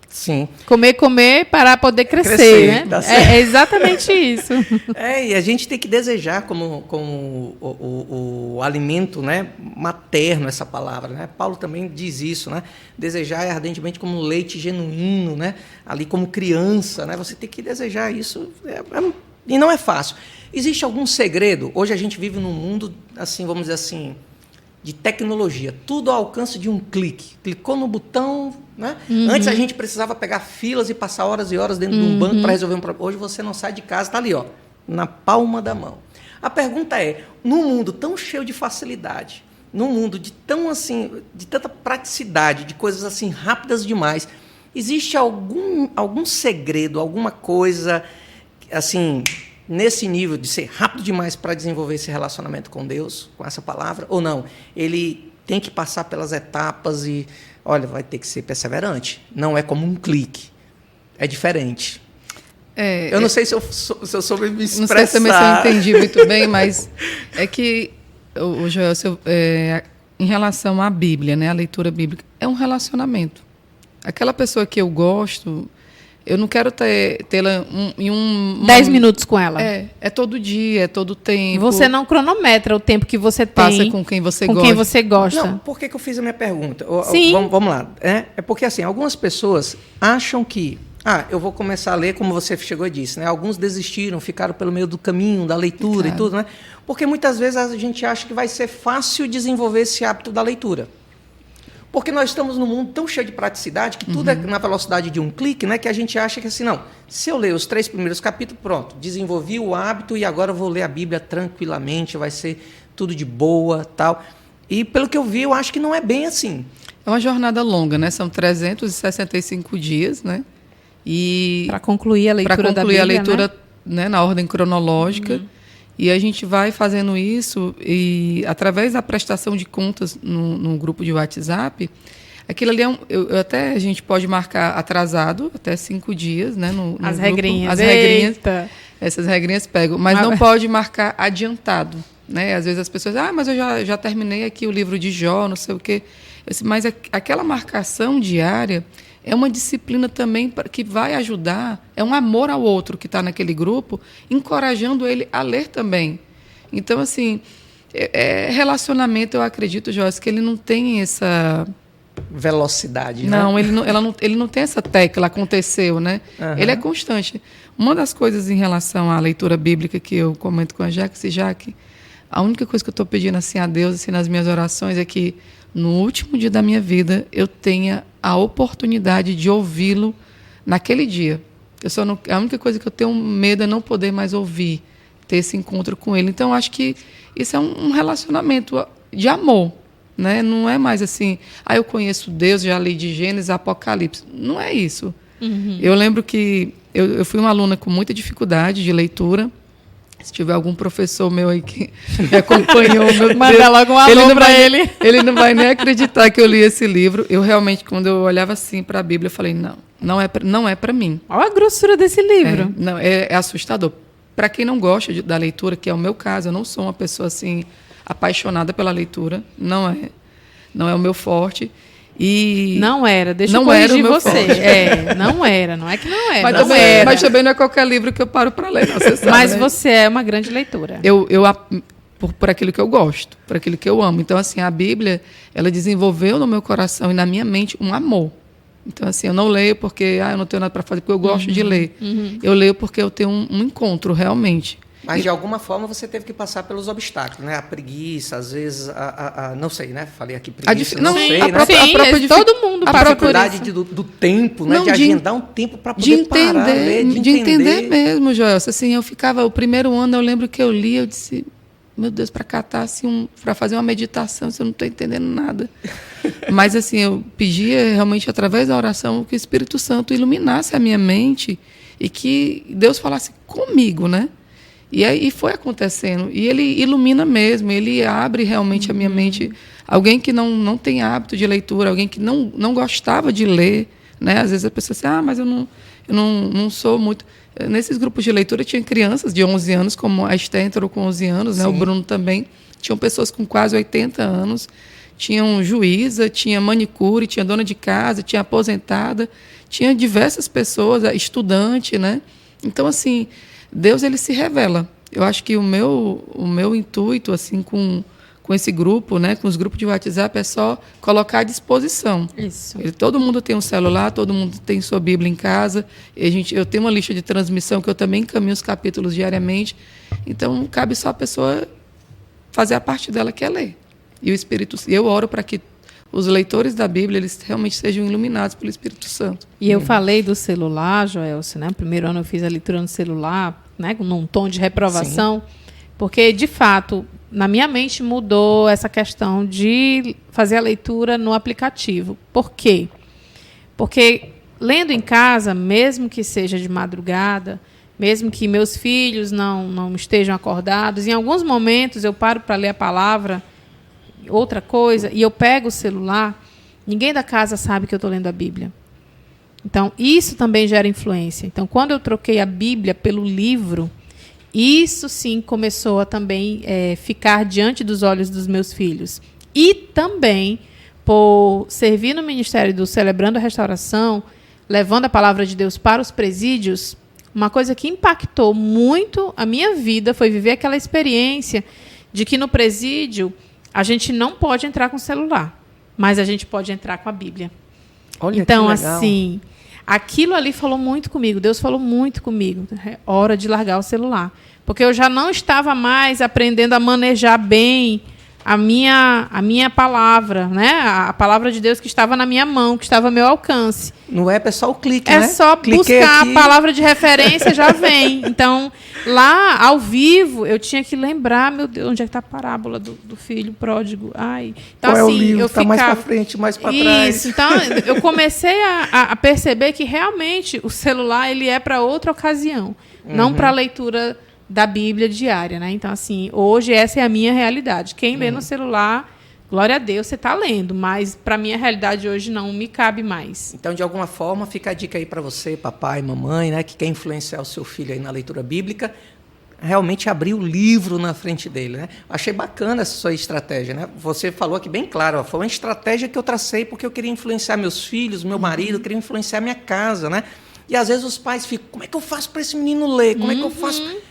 Sim. Comer para poder crescer, né? É exatamente isso. E a gente tem que desejar como o alimento, né, materno, essa palavra, né? Paulo também diz isso, né? Desejar ardentemente como leite genuíno, né? Ali como criança, né? Você tem que desejar isso, e não é fácil. Existe algum segredo? Hoje a gente vive num mundo, assim, vamos dizer assim, de tecnologia, tudo ao alcance de um clique. Clicou no botão, né? Antes a gente precisava pegar filas e passar horas e horas dentro de um banco para resolver um problema. Hoje você não sai de casa, está ali, ó, na palma da mão. A pergunta é, num mundo tão cheio de facilidade, num mundo de tanta praticidade, de coisas assim rápidas demais, existe algum segredo, alguma coisa assim, nesse nível de ser rápido demais para desenvolver esse relacionamento com Deus, com essa palavra, ou não? Ele tem que passar pelas etapas e, olha, vai ter que ser perseverante. Não é como um clique. É diferente. Eu não sei se eu soube me expressar. Não sei também se eu entendi muito bem, mas é que, Joel, em relação à Bíblia, né, a leitura bíblica, é um relacionamento. Aquela pessoa que eu gosto, eu não quero tê-la em 10 minutos com ela. É todo dia, é todo tempo. Você não cronometra o tempo que você tem. Passa com quem você gosta. Com quem você gosta. Não, por que eu fiz a minha pergunta? Sim. Vamos lá. É porque, assim, algumas pessoas acham que... eu vou começar a ler, como você chegou e disse, né? Alguns desistiram, ficaram pelo meio do caminho, da leitura e tudo, né? Porque muitas vezes a gente acha que vai ser fácil desenvolver esse hábito da leitura. Porque nós estamos num mundo tão cheio de praticidade, que tudo é na velocidade de um clique, né, que a gente acha que assim, não, se eu ler os 3 primeiros capítulos, pronto, desenvolvi o hábito e agora eu vou ler a Bíblia tranquilamente, vai ser tudo de boa, tal. E pelo que eu vi, eu acho que não é bem assim. É uma jornada longa, né? São 365 dias, né? E para concluir a leitura da Bíblia, para concluir a leitura, né, na ordem cronológica. E a gente vai fazendo isso e, através da prestação de contas no grupo de WhatsApp, aquilo ali a gente pode marcar atrasado, até 5 dias, né? No as grupo. regrinhas. As regrinhas. Essas regrinhas pegam. Mas não pode marcar adiantado, né? Às vezes as pessoas, mas eu já terminei aqui o livro de Jó, não sei o quê. Mas aquela marcação diária é uma disciplina também que vai ajudar, é um amor ao outro que está naquele grupo, encorajando ele a ler também. Então, assim, relacionamento, eu acredito, Joyce, que ele não tem essa... velocidade, não, né? Ele não tem essa tecla, aconteceu, né? Ele é constante. Uma das coisas em relação à leitura bíblica que eu comento com a Jaque, a única coisa que eu estou pedindo assim, a Deus assim, nas minhas orações é que no último dia da minha vida eu tenha a oportunidade de ouvi-lo naquele dia. A única coisa que eu tenho medo é não poder mais ouvir, ter esse encontro com ele. Então, eu acho que isso é um relacionamento de amor, né? Não é mais assim, eu conheço Deus, já li de Gênesis, Apocalipse. Não é isso. Eu lembro que eu fui uma aluna com muita dificuldade de leitura Se tiver algum professor meu aí que me acompanhou, meu Manda Deus, logo um alô para ele. Ele não vai nem acreditar que eu li esse livro. Eu realmente, quando eu olhava assim para a Bíblia, eu falei, não é para mim. Olha a grossura desse livro. É assustador. Para quem não gosta da leitura, que é o meu caso, eu não sou uma pessoa assim apaixonada pela leitura, não é o meu forte. E não era, deixa eu corrigir você. Não era, não é que não era. Mas também não é qualquer livro que eu paro para ler, não, você sabe, mas né? você é uma grande leitora. Por aquilo que eu gosto, por aquilo que eu amo. Então, assim, a Bíblia, ela desenvolveu no meu coração e na minha mente um amor. Então, assim, eu não leio porque eu não tenho nada para fazer, porque eu gosto de ler. Eu leio porque eu tenho um encontro, realmente. Mas, de alguma forma, você teve que passar pelos obstáculos, né? A preguiça, às vezes, não sei, né? Falei aqui preguiça, não sei, né? Todo mundo a dificuldade do tempo, né? De agendar um tempo para poder parar, ler, de entender mesmo, Joelson. Assim, eu ficava, o primeiro ano, eu lembro que eu li, eu disse, meu Deus, para catar, assim, para fazer uma meditação, eu não estou entendendo nada. Mas, assim, eu pedia realmente, através da oração, que o Espírito Santo iluminasse a minha mente e que Deus falasse comigo, né? E aí foi acontecendo. E ele ilumina mesmo, ele abre realmente a minha mente. Alguém que não tem hábito de leitura, alguém que não gostava de ler, né? Às vezes a pessoa diz, mas eu não sou muito... Nesses grupos de leitura tinha crianças de 11 anos, como a Esther entrou com 11 anos, né? O Bruno também. Tinham pessoas com quase 80 anos. Tinham juíza, tinha manicure, tinha dona de casa, tinha aposentada. Tinha diversas pessoas, estudante, né? Então, assim... Deus, ele se revela. Eu acho que o meu intuito, assim, com esse grupo, né, com os grupos de WhatsApp, é só colocar à disposição. Isso. Todo mundo tem um celular, todo mundo tem sua Bíblia em casa. Eu tenho uma lista de transmissão que eu também encaminho os capítulos diariamente. Então, cabe só a pessoa fazer a parte dela, que é ler. E o Espírito, eu oro para que os leitores da Bíblia, eles realmente sejam iluminados pelo Espírito Santo. E eu falei do celular, Joelson, né? No primeiro ano eu fiz a leitura no celular, né? Num tom de reprovação, sim, porque, de fato, na minha mente mudou essa questão de fazer a leitura no aplicativo. Por quê? Porque lendo em casa, mesmo que seja de madrugada, mesmo que meus filhos não estejam acordados, em alguns momentos eu paro para ler a palavra, outra coisa, e eu pego o celular, ninguém da casa sabe que eu estou lendo a Bíblia. Então, isso também gera influência. Então, quando eu troquei a Bíblia pelo livro, isso sim começou a também ficar diante dos olhos dos meus filhos. E também, por servir no Ministério do Celebrando a Restauração, levando a palavra de Deus para os presídios, uma coisa que impactou muito a minha vida foi viver aquela experiência de que no presídio a gente não pode entrar com o celular, mas a gente pode entrar com a Bíblia. Olha, então, que legal. assim, aquilo ali falou muito comigo. Deus falou muito comigo. É hora de largar o celular. Porque eu já não estava mais aprendendo a manejar bem a minha palavra, né? A palavra de Deus que estava na minha mão, que estava ao meu alcance. No app é só o clique, né? É só Cliquei buscar aqui. A palavra de referência, já vem. Então, lá, ao vivo, eu tinha que lembrar, meu Deus, onde é que está a parábola do filho pródigo? Ai. Então, qual assim, é o livro? eu ficava... mais para frente, mais para trás. Isso, então, eu comecei a perceber que, realmente, o celular ele é para outra ocasião, não para a leitura da Bíblia diária, né? Então, assim, hoje essa é a minha realidade. Quem lê no celular, glória a Deus, você está lendo, mas para a minha realidade hoje não me cabe mais. Então, de alguma forma, fica a dica aí para você, papai, mamãe, né, que quer influenciar o seu filho aí na leitura bíblica, realmente abrir o livro na frente dele, né? Achei bacana essa sua estratégia, né? Você falou aqui bem claro, foi uma estratégia que eu tracei porque eu queria influenciar meus filhos, meu marido, queria influenciar minha casa, né? E às vezes os pais ficam, como é que eu faço para esse menino ler? Como é que eu faço...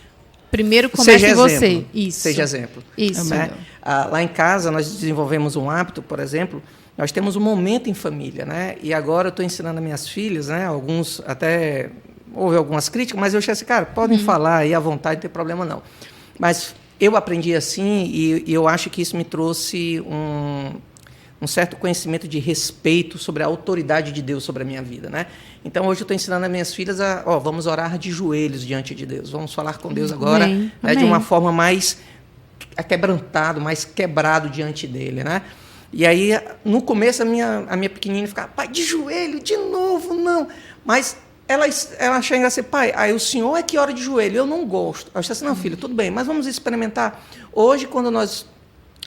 Primeiro comece você. Isso. Seja exemplo. Isso. Né? Lá em casa, nós desenvolvemos um hábito, por exemplo, nós temos um momento em família, né? E agora eu estou ensinando as minhas filhas, né? Alguns até houve algumas críticas, mas eu achei assim, cara, podem falar aí à vontade, não tem problema não. Mas eu aprendi assim e eu acho que isso me trouxe um certo conhecimento de respeito sobre a autoridade de Deus sobre a minha vida, né? Então, hoje eu estou ensinando as minhas filhas vamos orar de joelhos diante de Deus, vamos falar com Deus agora, né, de uma forma mais aquebrantado, mais quebrado diante dele, né? E aí, no começo, a minha pequenininha ficava, pai, de joelho, de novo, não. Mas ela achou engraçado, pai, aí o senhor é que ora de joelho, eu não gosto. Eu disse assim, não, filho, tudo bem, mas vamos experimentar. Hoje, quando nós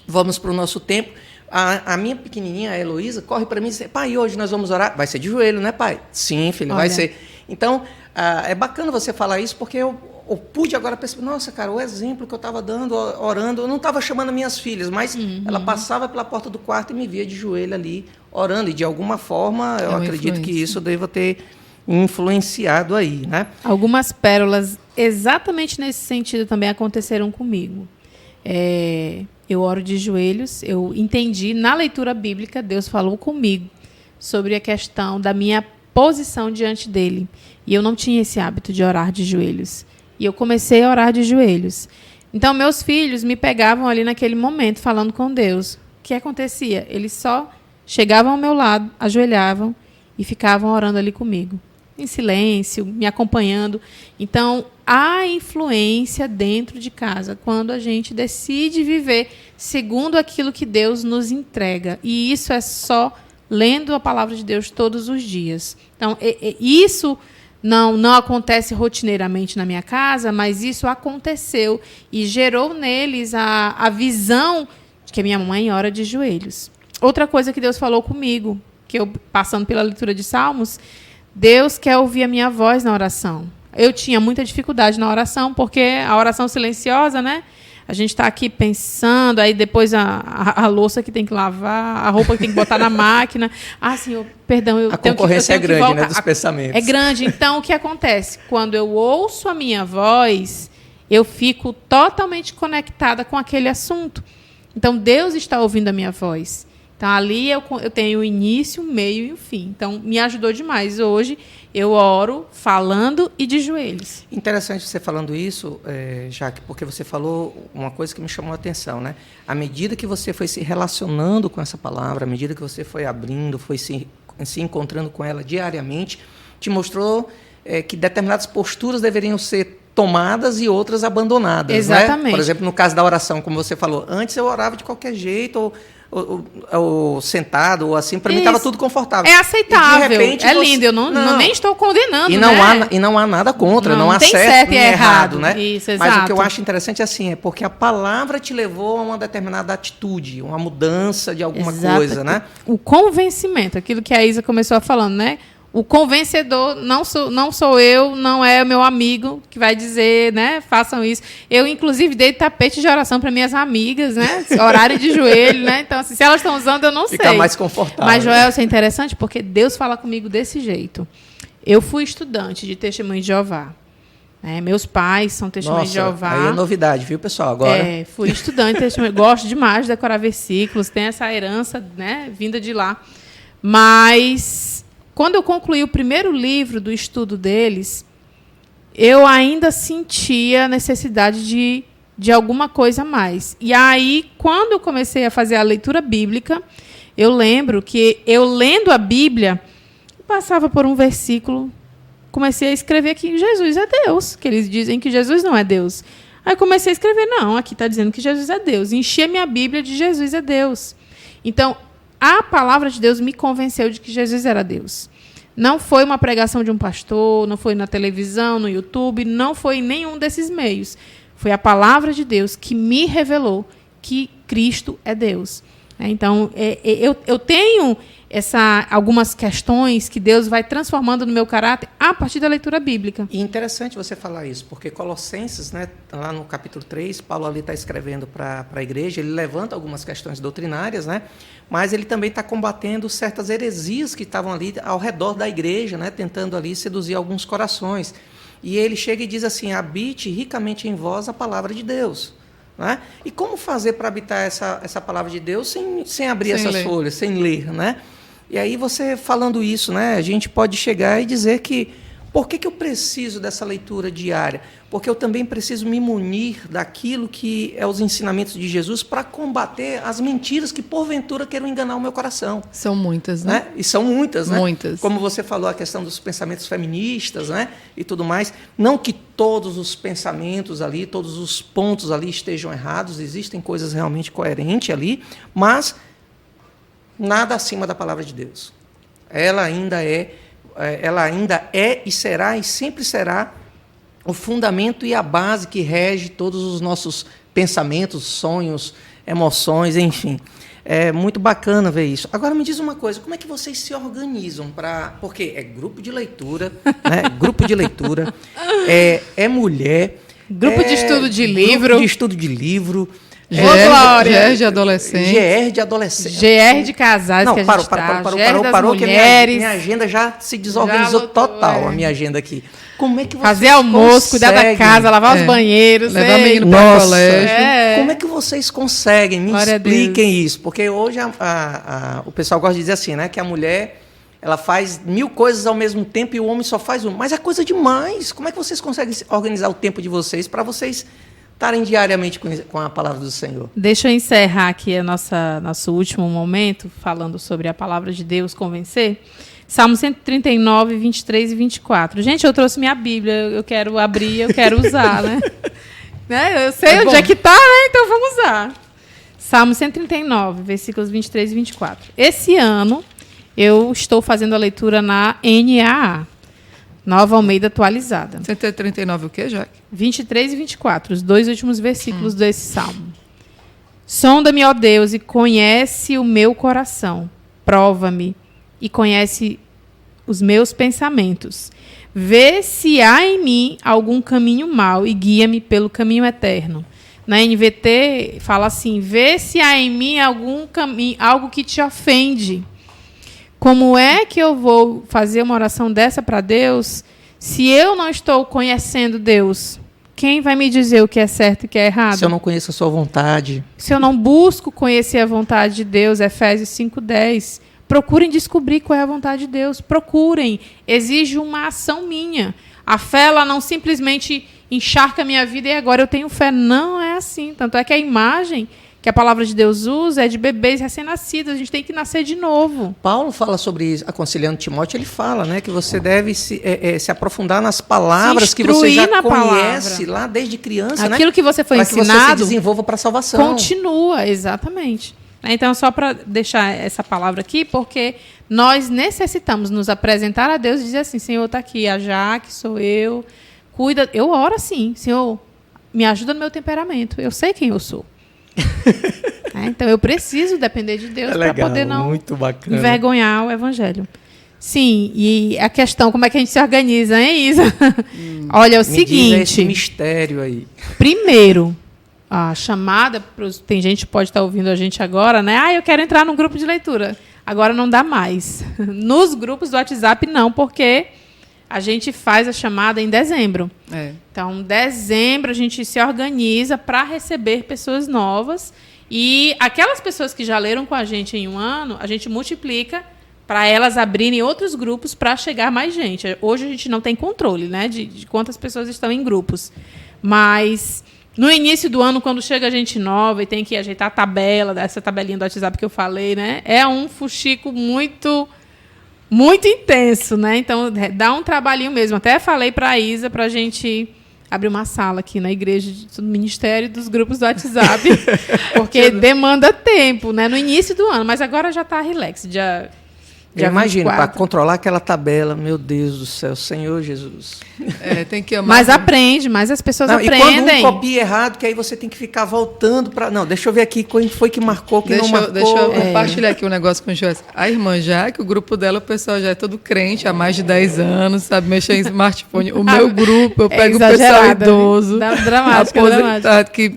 vamos para o nosso tempo, a minha pequenininha, a Heloísa, corre para mim e diz, pai, hoje nós vamos orar? Vai ser de joelho, né, pai? Sim, filho, vai ser. Então, é bacana você falar isso, porque eu pude agora perceber, nossa, cara, o exemplo que eu estava dando, orando, eu não estava chamando minhas filhas, mas ela passava pela porta do quarto e me via de joelho ali, orando, e de alguma forma, eu acredito que isso deva ter influenciado aí, né? Algumas pérolas exatamente nesse sentido também aconteceram comigo. Eu oro de joelhos, eu entendi, na leitura bíblica, Deus falou comigo sobre a questão da minha posição diante dele. E eu não tinha esse hábito de orar de joelhos. E eu comecei a orar de joelhos. Então, meus filhos me pegavam ali naquele momento, falando com Deus. O que acontecia? Eles só chegavam ao meu lado, ajoelhavam e ficavam orando ali comigo, em silêncio, me acompanhando. Então, há influência dentro de casa quando a gente decide viver segundo aquilo que Deus nos entrega. E isso é só lendo a palavra de Deus todos os dias. Então, isso não acontece rotineiramente na minha casa, mas isso aconteceu e gerou neles a visão de que a minha mãe ora de joelhos. Outra coisa que Deus falou comigo, que eu, passando pela leitura de Salmos, Deus quer ouvir a minha voz na oração. Eu tinha muita dificuldade na oração, porque a oração silenciosa, né? A gente está aqui pensando, aí depois a louça que tem que lavar, a roupa que tem que botar na máquina. Senhor, perdão, eu tenho que voltar. A concorrência é grande, né, dos pensamentos. É grande. Então, o que acontece? Quando eu ouço a minha voz, eu fico totalmente conectada com aquele assunto. Então, Deus está ouvindo a minha voz. Então, ali eu tenho o início, o meio e o fim. Então, me ajudou demais. Hoje, eu oro falando e de joelhos. Interessante você falando isso, Jaque, porque você falou uma coisa que me chamou a atenção, né? À medida que você foi se relacionando com essa palavra, à medida que você foi abrindo, foi se encontrando com ela diariamente, te mostrou que determinadas posturas deveriam ser tomadas e outras abandonadas. Exatamente. Né? Por exemplo, no caso da oração, como você falou, antes eu orava de qualquer jeito, ou sentado, ou assim, para mim estava tudo confortável. É aceitável, de repente, lindo, eu nem estou condenando, e não há nada contra, não há certo e errado, né? Isso, exato. Mas o que eu acho interessante é porque a palavra te levou a uma determinada atitude, uma mudança de alguma coisa, né? O convencimento, aquilo que a Isa começou falando, né? O convencedor não sou eu, não é o meu amigo que vai dizer, né? Façam isso. Eu, inclusive, dei tapete de oração para minhas amigas, né? Horário de joelho, né? Então, assim, se elas estão usando, eu não sei. Fica mais confortável. Mas, Joel, isso é interessante porque Deus fala comigo desse jeito. Eu fui estudante de Testemunho de Jeová. Meus pais são Testemunho de Jeová. Aí é novidade, viu, pessoal? Agora. Fui estudante de Testemunho. Gosto demais de decorar versículos, tem essa herança, né? Vinda de lá. Mas quando eu concluí o primeiro livro do estudo deles, eu ainda sentia a necessidade de alguma coisa a mais. E aí, quando eu comecei a fazer a leitura bíblica, eu lembro que eu, lendo a Bíblia, passava por um versículo, comecei a escrever que Jesus é Deus, que eles dizem que Jesus não é Deus. Aí comecei a escrever, não, aqui está dizendo que Jesus é Deus. Enchi a minha Bíblia de Jesus é Deus. Então, a palavra de Deus me convenceu de que Jesus era Deus. Não foi uma pregação de um pastor, não foi na televisão, no YouTube, não foi em nenhum desses meios. Foi a palavra de Deus que me revelou que Cristo é Deus. Então, eu tenho algumas questões que Deus vai transformando no meu caráter a partir da leitura bíblica. E interessante você falar isso, porque Colossenses, né, lá no capítulo 3, Paulo ali está escrevendo para a igreja, ele levanta algumas questões doutrinárias, né, mas ele também está combatendo certas heresias que estavam ali ao redor da igreja, né, tentando ali seduzir alguns corações. E ele chega e diz assim, habite ricamente em vós a palavra de Deus. Né? E como fazer para habitar essa palavra de Deus sem abrir essas folhas, sem ler, né? E aí você falando isso, né, a gente pode chegar e dizer que por que eu preciso dessa leitura diária? Porque eu também preciso me munir daquilo que é os ensinamentos de Jesus para combater as mentiras que porventura queiram enganar o meu coração. São muitas, né? E são muitas, né? Muitas. Como você falou, a questão dos pensamentos feministas, né? E tudo mais. Não que todos os pensamentos ali, todos os pontos ali estejam errados, existem coisas realmente coerentes ali, mas nada acima da palavra de Deus. Ela ainda é ela ainda é e será e sempre será o fundamento e a base que rege todos os nossos pensamentos, sonhos, emoções, enfim. É muito bacana ver isso. Agora me diz uma coisa, como é que vocês se organizam para... Porque é grupo de leitura, né? Grupo de leitura, é mulher... Grupo de estudo de livro. Grupo de estudo de livro. GR de adolescente. GR de adolescente. GR de casais que a gente parou que minha agenda já se desorganizou total, a minha agenda aqui. Como é que vocês fazer almoço, cuidar da casa, lavar os banheiros. Levar o menino para o colégio. Como é que vocês conseguem? Me expliquem isso. Porque hoje o pessoal gosta de dizer assim, né? Que a mulher... Ela faz 1000 coisas ao mesmo tempo e o homem só faz uma. Mas é coisa demais. Como é que vocês conseguem organizar o tempo de vocês para vocês estarem diariamente com a palavra do Senhor? Deixa eu encerrar aqui nosso último momento, falando sobre a palavra de Deus, convencer. Salmo 139, 23 e 24. Gente, eu trouxe minha Bíblia. Eu quero abrir, eu quero usar, né? Eu sei onde é que está, né? Então vamos usar. Salmo 139, versículos 23 e 24. Esse ano... eu estou fazendo a leitura na NAA, Nova Almeida Atualizada. 139 o quê, Jaque? 23 e 24, os 2 últimos versículos desse salmo. Sonda-me, ó Deus, e conhece o meu coração. Prova-me e conhece os meus pensamentos. Vê se há em mim algum caminho mau e guia-me pelo caminho eterno. Na NVT fala assim, vê se há em mim algum caminho, algo que te ofende. Como é que eu vou fazer uma oração dessa para Deus se eu não estou conhecendo Deus? Quem vai me dizer o que é certo e o que é errado? Se eu não conheço a sua vontade. Se eu não busco conhecer a vontade de Deus, Efésios 5:10. Procurem descobrir qual é a vontade de Deus. Procurem. Exige uma ação minha. A fé, ela não simplesmente encharca a minha vida e agora eu tenho fé. Não é assim. Tanto é que a imagem que a palavra de Deus usa é de bebês recém-nascidos. A gente tem que nascer de novo. Paulo fala sobre isso, aconselhando Timóteo, ele fala, né, que você deve se aprofundar nas palavras que você já conhece lá desde criança. Aquilo que você foi ensinado, para que você se desenvolva para a salvação. Continua, exatamente. Então, só para deixar essa palavra aqui, porque nós necessitamos nos apresentar a Deus e dizer assim, Senhor, está aqui, a Jaque, sou eu, cuida. Eu oro assim, Senhor, me ajuda no meu temperamento, eu sei quem eu sou. Então eu preciso depender de Deus para poder não envergonhar o evangelho. Sim, e a questão, como é que a gente se organiza, hein, Isa? Olha, é o seguinte... Diz esse mistério aí. Primeiro, a chamada... Tem gente que pode estar ouvindo a gente agora, né? Eu quero entrar num grupo de leitura. Agora não dá mais. Nos grupos do WhatsApp, não, porque... a gente faz a chamada em dezembro. Então, em dezembro, a gente se organiza para receber pessoas novas. E aquelas pessoas que já leram com a gente em um ano, a gente multiplica para elas abrirem outros grupos para chegar mais gente. Hoje, a gente não tem controle, né, de quantas pessoas estão em grupos. Mas, no início do ano, quando chega gente nova e tem que ajeitar a tabela, dessa tabelinha do WhatsApp que eu falei, né, é um fuxico muito intenso, né? Então, dá um trabalhinho mesmo. Até falei para a Isa para a gente abrir uma sala aqui na igreja do ministério dos grupos do WhatsApp, porque demanda tempo, né? No início do ano, mas agora já está relax. Imagina, para controlar aquela tabela, meu Deus do céu, Senhor Jesus. Tem que amar. Mas aprende, mas as pessoas aprendem. E quando copia errado, que aí você tem que ficar voltando para... Não, deixa eu ver aqui quem foi que marcou, quem não marcou. Deixa eu compartilhar aqui um negócio com o Joyce. A irmã Jaque, o grupo dela, o pessoal já é todo crente há mais de 10 anos, sabe mexer em smartphone. O meu grupo, eu pego o pessoal idoso, aposentado, que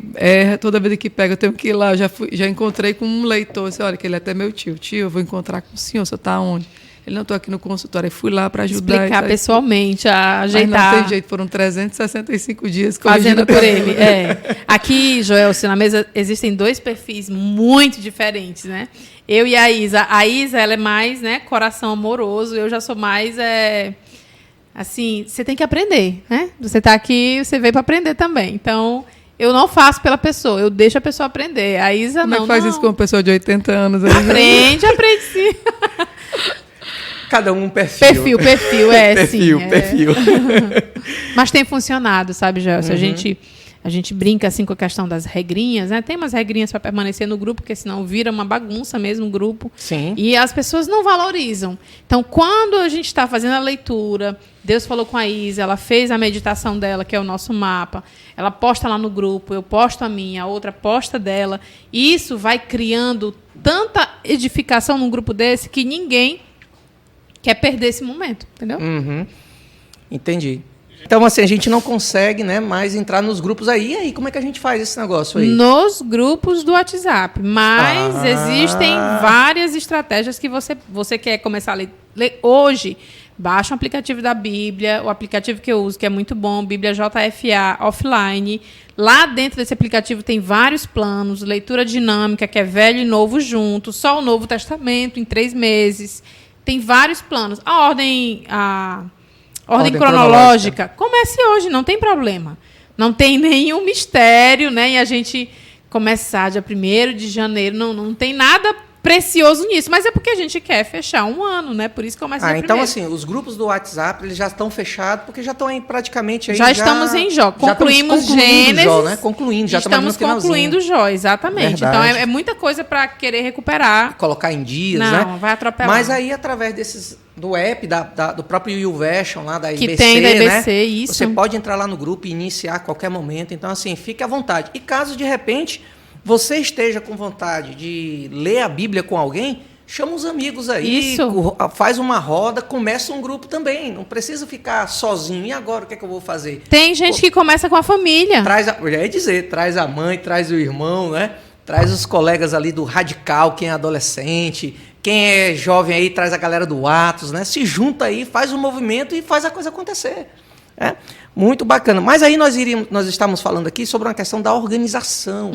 toda vez que pega, eu tenho que ir lá. Já encontrei com um leitor, assim, olha, que ele é até meu tio. Tio, eu vou encontrar com o senhor, o senhor está onde? Ele não, estou aqui no consultório. Eu fui lá para ajudar. Explicar pessoalmente, a ajeitar. Mas não tem jeito, foram 365 dias fazendo por ele. Aqui, Joelce, na mesa existem 2 perfis muito diferentes, né? Eu e a Isa. A Isa, ela é mais, né, coração amoroso. Eu já sou mais, assim, você tem que aprender, né? Você está aqui, você veio para aprender também. Então, eu não faço pela pessoa, eu deixo a pessoa aprender. A Isa Como é que faz isso com uma pessoa de 80 anos? Aprende sim. Cada um perfil. Perfil, sim. Perfil. Mas tem funcionado, sabe, Gelson? A gente A gente brinca assim com a questão das regrinhas, né? Tem umas regrinhas para permanecer no grupo, porque senão vira uma bagunça mesmo o grupo. Sim. E as pessoas não valorizam. Então, quando a gente está fazendo a leitura, Deus falou com a Isa, ela fez a meditação dela, que é o nosso mapa, ela posta lá no grupo, eu posto a minha, a outra posta dela. E isso vai criando tanta edificação num grupo desse que ninguém quer perder esse momento, entendeu? Entendi. Então, assim, a gente não consegue, né, mais entrar nos grupos aí. E aí, como é que a gente faz esse negócio aí? Nos grupos do WhatsApp. Mas existem várias estratégias que você quer começar a ler hoje. Baixa um aplicativo da Bíblia, o aplicativo que eu uso, que é muito bom, Bíblia JFA Offline. Lá dentro desse aplicativo tem vários planos, leitura dinâmica, que é velho e novo junto, só o Novo Testamento em 3 meses. Tem vários planos. A ordem cronológica, comece hoje, não tem problema. Não tem nenhum mistério, né? E a gente começar dia 1º de janeiro, não tem nada precioso nisso, mas é porque a gente quer fechar um ano, né? Por isso que começa dia 1º. Então, assim, os grupos do WhatsApp, eles já estão fechados, porque já estão aí praticamente... Aí já estamos em Jó. Concluímos Gênesis. Jó, né? Concluindo, já estamos concluindo Jó, exatamente. Verdade. Então, é muita coisa para querer recuperar. Colocar em dias, né? Não, vai atropelar. Mas aí, através do app, do próprio YouVersion, lá da IBC, que tem da IBC, né? isso. Você pode entrar lá no grupo e iniciar a qualquer momento. Então, assim, fique à vontade. E caso, de repente, você esteja com vontade de ler a Bíblia com alguém, chama os amigos aí, faz uma roda, começa um grupo também. Não precisa ficar sozinho. E agora, o que é que eu vou fazer? Tem gente que começa com a família. Traz a mãe, traz o irmão, né? Traz os colegas ali do Radical, quem é adolescente, quem é jovem aí, traz a galera do Atos, né? Se junta aí, faz um movimento e faz a coisa acontecer. É muito bacana. Mas aí nós estamos falando aqui sobre uma questão da organização.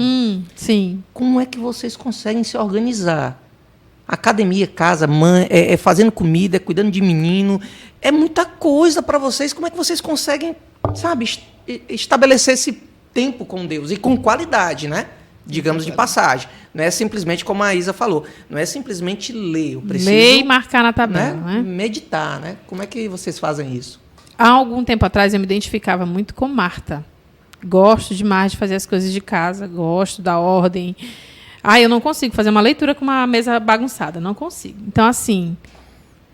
Sim. Como é que vocês conseguem se organizar? Academia, casa, mãe, fazendo comida, cuidando de menino. É muita coisa para vocês. Como é que vocês conseguem, sabe, estabelecer esse tempo com Deus? E com qualidade, né? Digamos de passagem. Não é simplesmente, como a Isa falou, não é simplesmente ler. Eu preciso, ler e marcar na tabela, né? Meditar, né? Como é que vocês fazem isso? Há algum tempo atrás eu me identificava muito com Marta. Gosto demais de fazer as coisas de casa, gosto da ordem. Eu não consigo fazer uma leitura com uma mesa bagunçada, não consigo. Então, assim,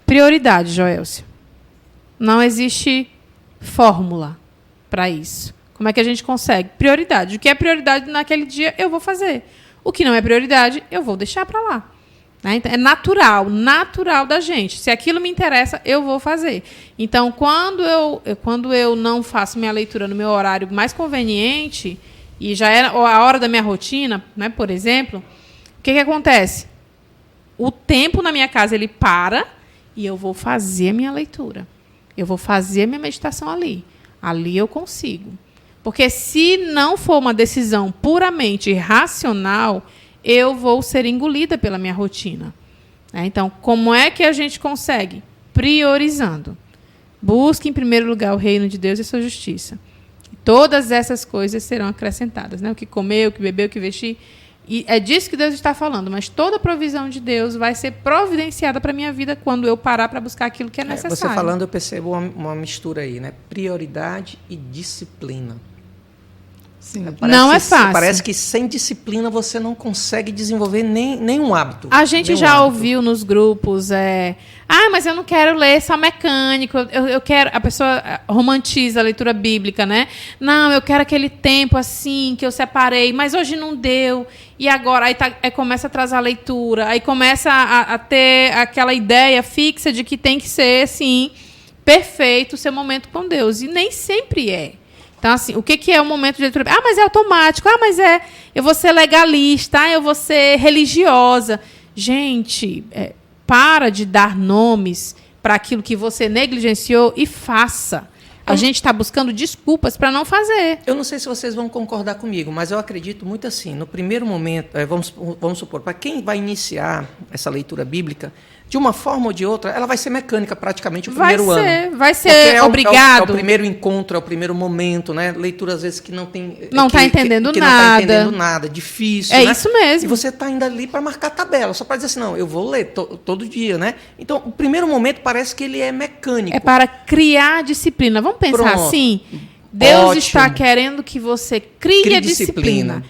prioridade, Joelcio. Não existe fórmula para isso. Como é que a gente consegue? Prioridade. O que é prioridade naquele dia, eu vou fazer. O que não é prioridade, eu vou deixar para lá. Então, é natural da gente. Se aquilo me interessa, eu vou fazer. Então, quando eu não faço minha leitura no meu horário mais conveniente, e já é a hora da minha rotina, né, por exemplo, o que acontece? O tempo na minha casa ele para e eu vou fazer a minha leitura. Eu vou fazer a minha meditação ali. Ali eu consigo. Porque se não for uma decisão puramente racional, eu vou ser engolida pela minha rotina. Então, como é que a gente consegue? Priorizando. Busque, em primeiro lugar, o reino de Deus e a sua justiça. Todas essas coisas serão acrescentadas. Né? O que comer, o que beber, o que vestir. E é disso que Deus está falando. Mas toda a provisão de Deus vai ser providenciada para a minha vida quando eu parar para buscar aquilo que é necessário. Você falando, eu percebo uma mistura aí, né? Prioridade e disciplina. Sim. Não é fácil. Parece que sem disciplina você não consegue desenvolver nenhum hábito. A gente já ouviu nos grupos, mas eu não quero ler só mecânico, eu quero... A pessoa romantiza a leitura bíblica, né? Não, eu quero aquele tempo assim que eu separei, mas hoje não deu. E agora? Aí começa a atrasar a leitura, aí começa a ter aquela ideia fixa de que tem que ser, sim, perfeito o seu momento com Deus. E nem sempre é. Então, assim, o que é o momento de leitura? Mas é automático. Mas eu vou ser legalista. Eu vou ser religiosa. Gente, para de dar nomes para aquilo que você negligenciou e faça. A gente está buscando desculpas para não fazer. Eu não sei se vocês vão concordar comigo, mas eu acredito muito assim. No primeiro momento, vamos supor, para quem vai iniciar essa leitura bíblica, de uma forma ou de outra, ela vai ser mecânica praticamente o primeiro ano. Vai ser obrigado. É o primeiro encontro, é o primeiro momento, né? Leitura, às vezes, que não tem... Não está entendendo nada. Não está entendendo nada, difícil, né? Isso mesmo. E você está indo ali para marcar tabela, só para dizer assim, não, eu vou ler todo dia, né? Então, o primeiro momento parece que ele é mecânico. É para criar disciplina. Vamos pensar assim... Deus Ótimo. está querendo que você crie a disciplina.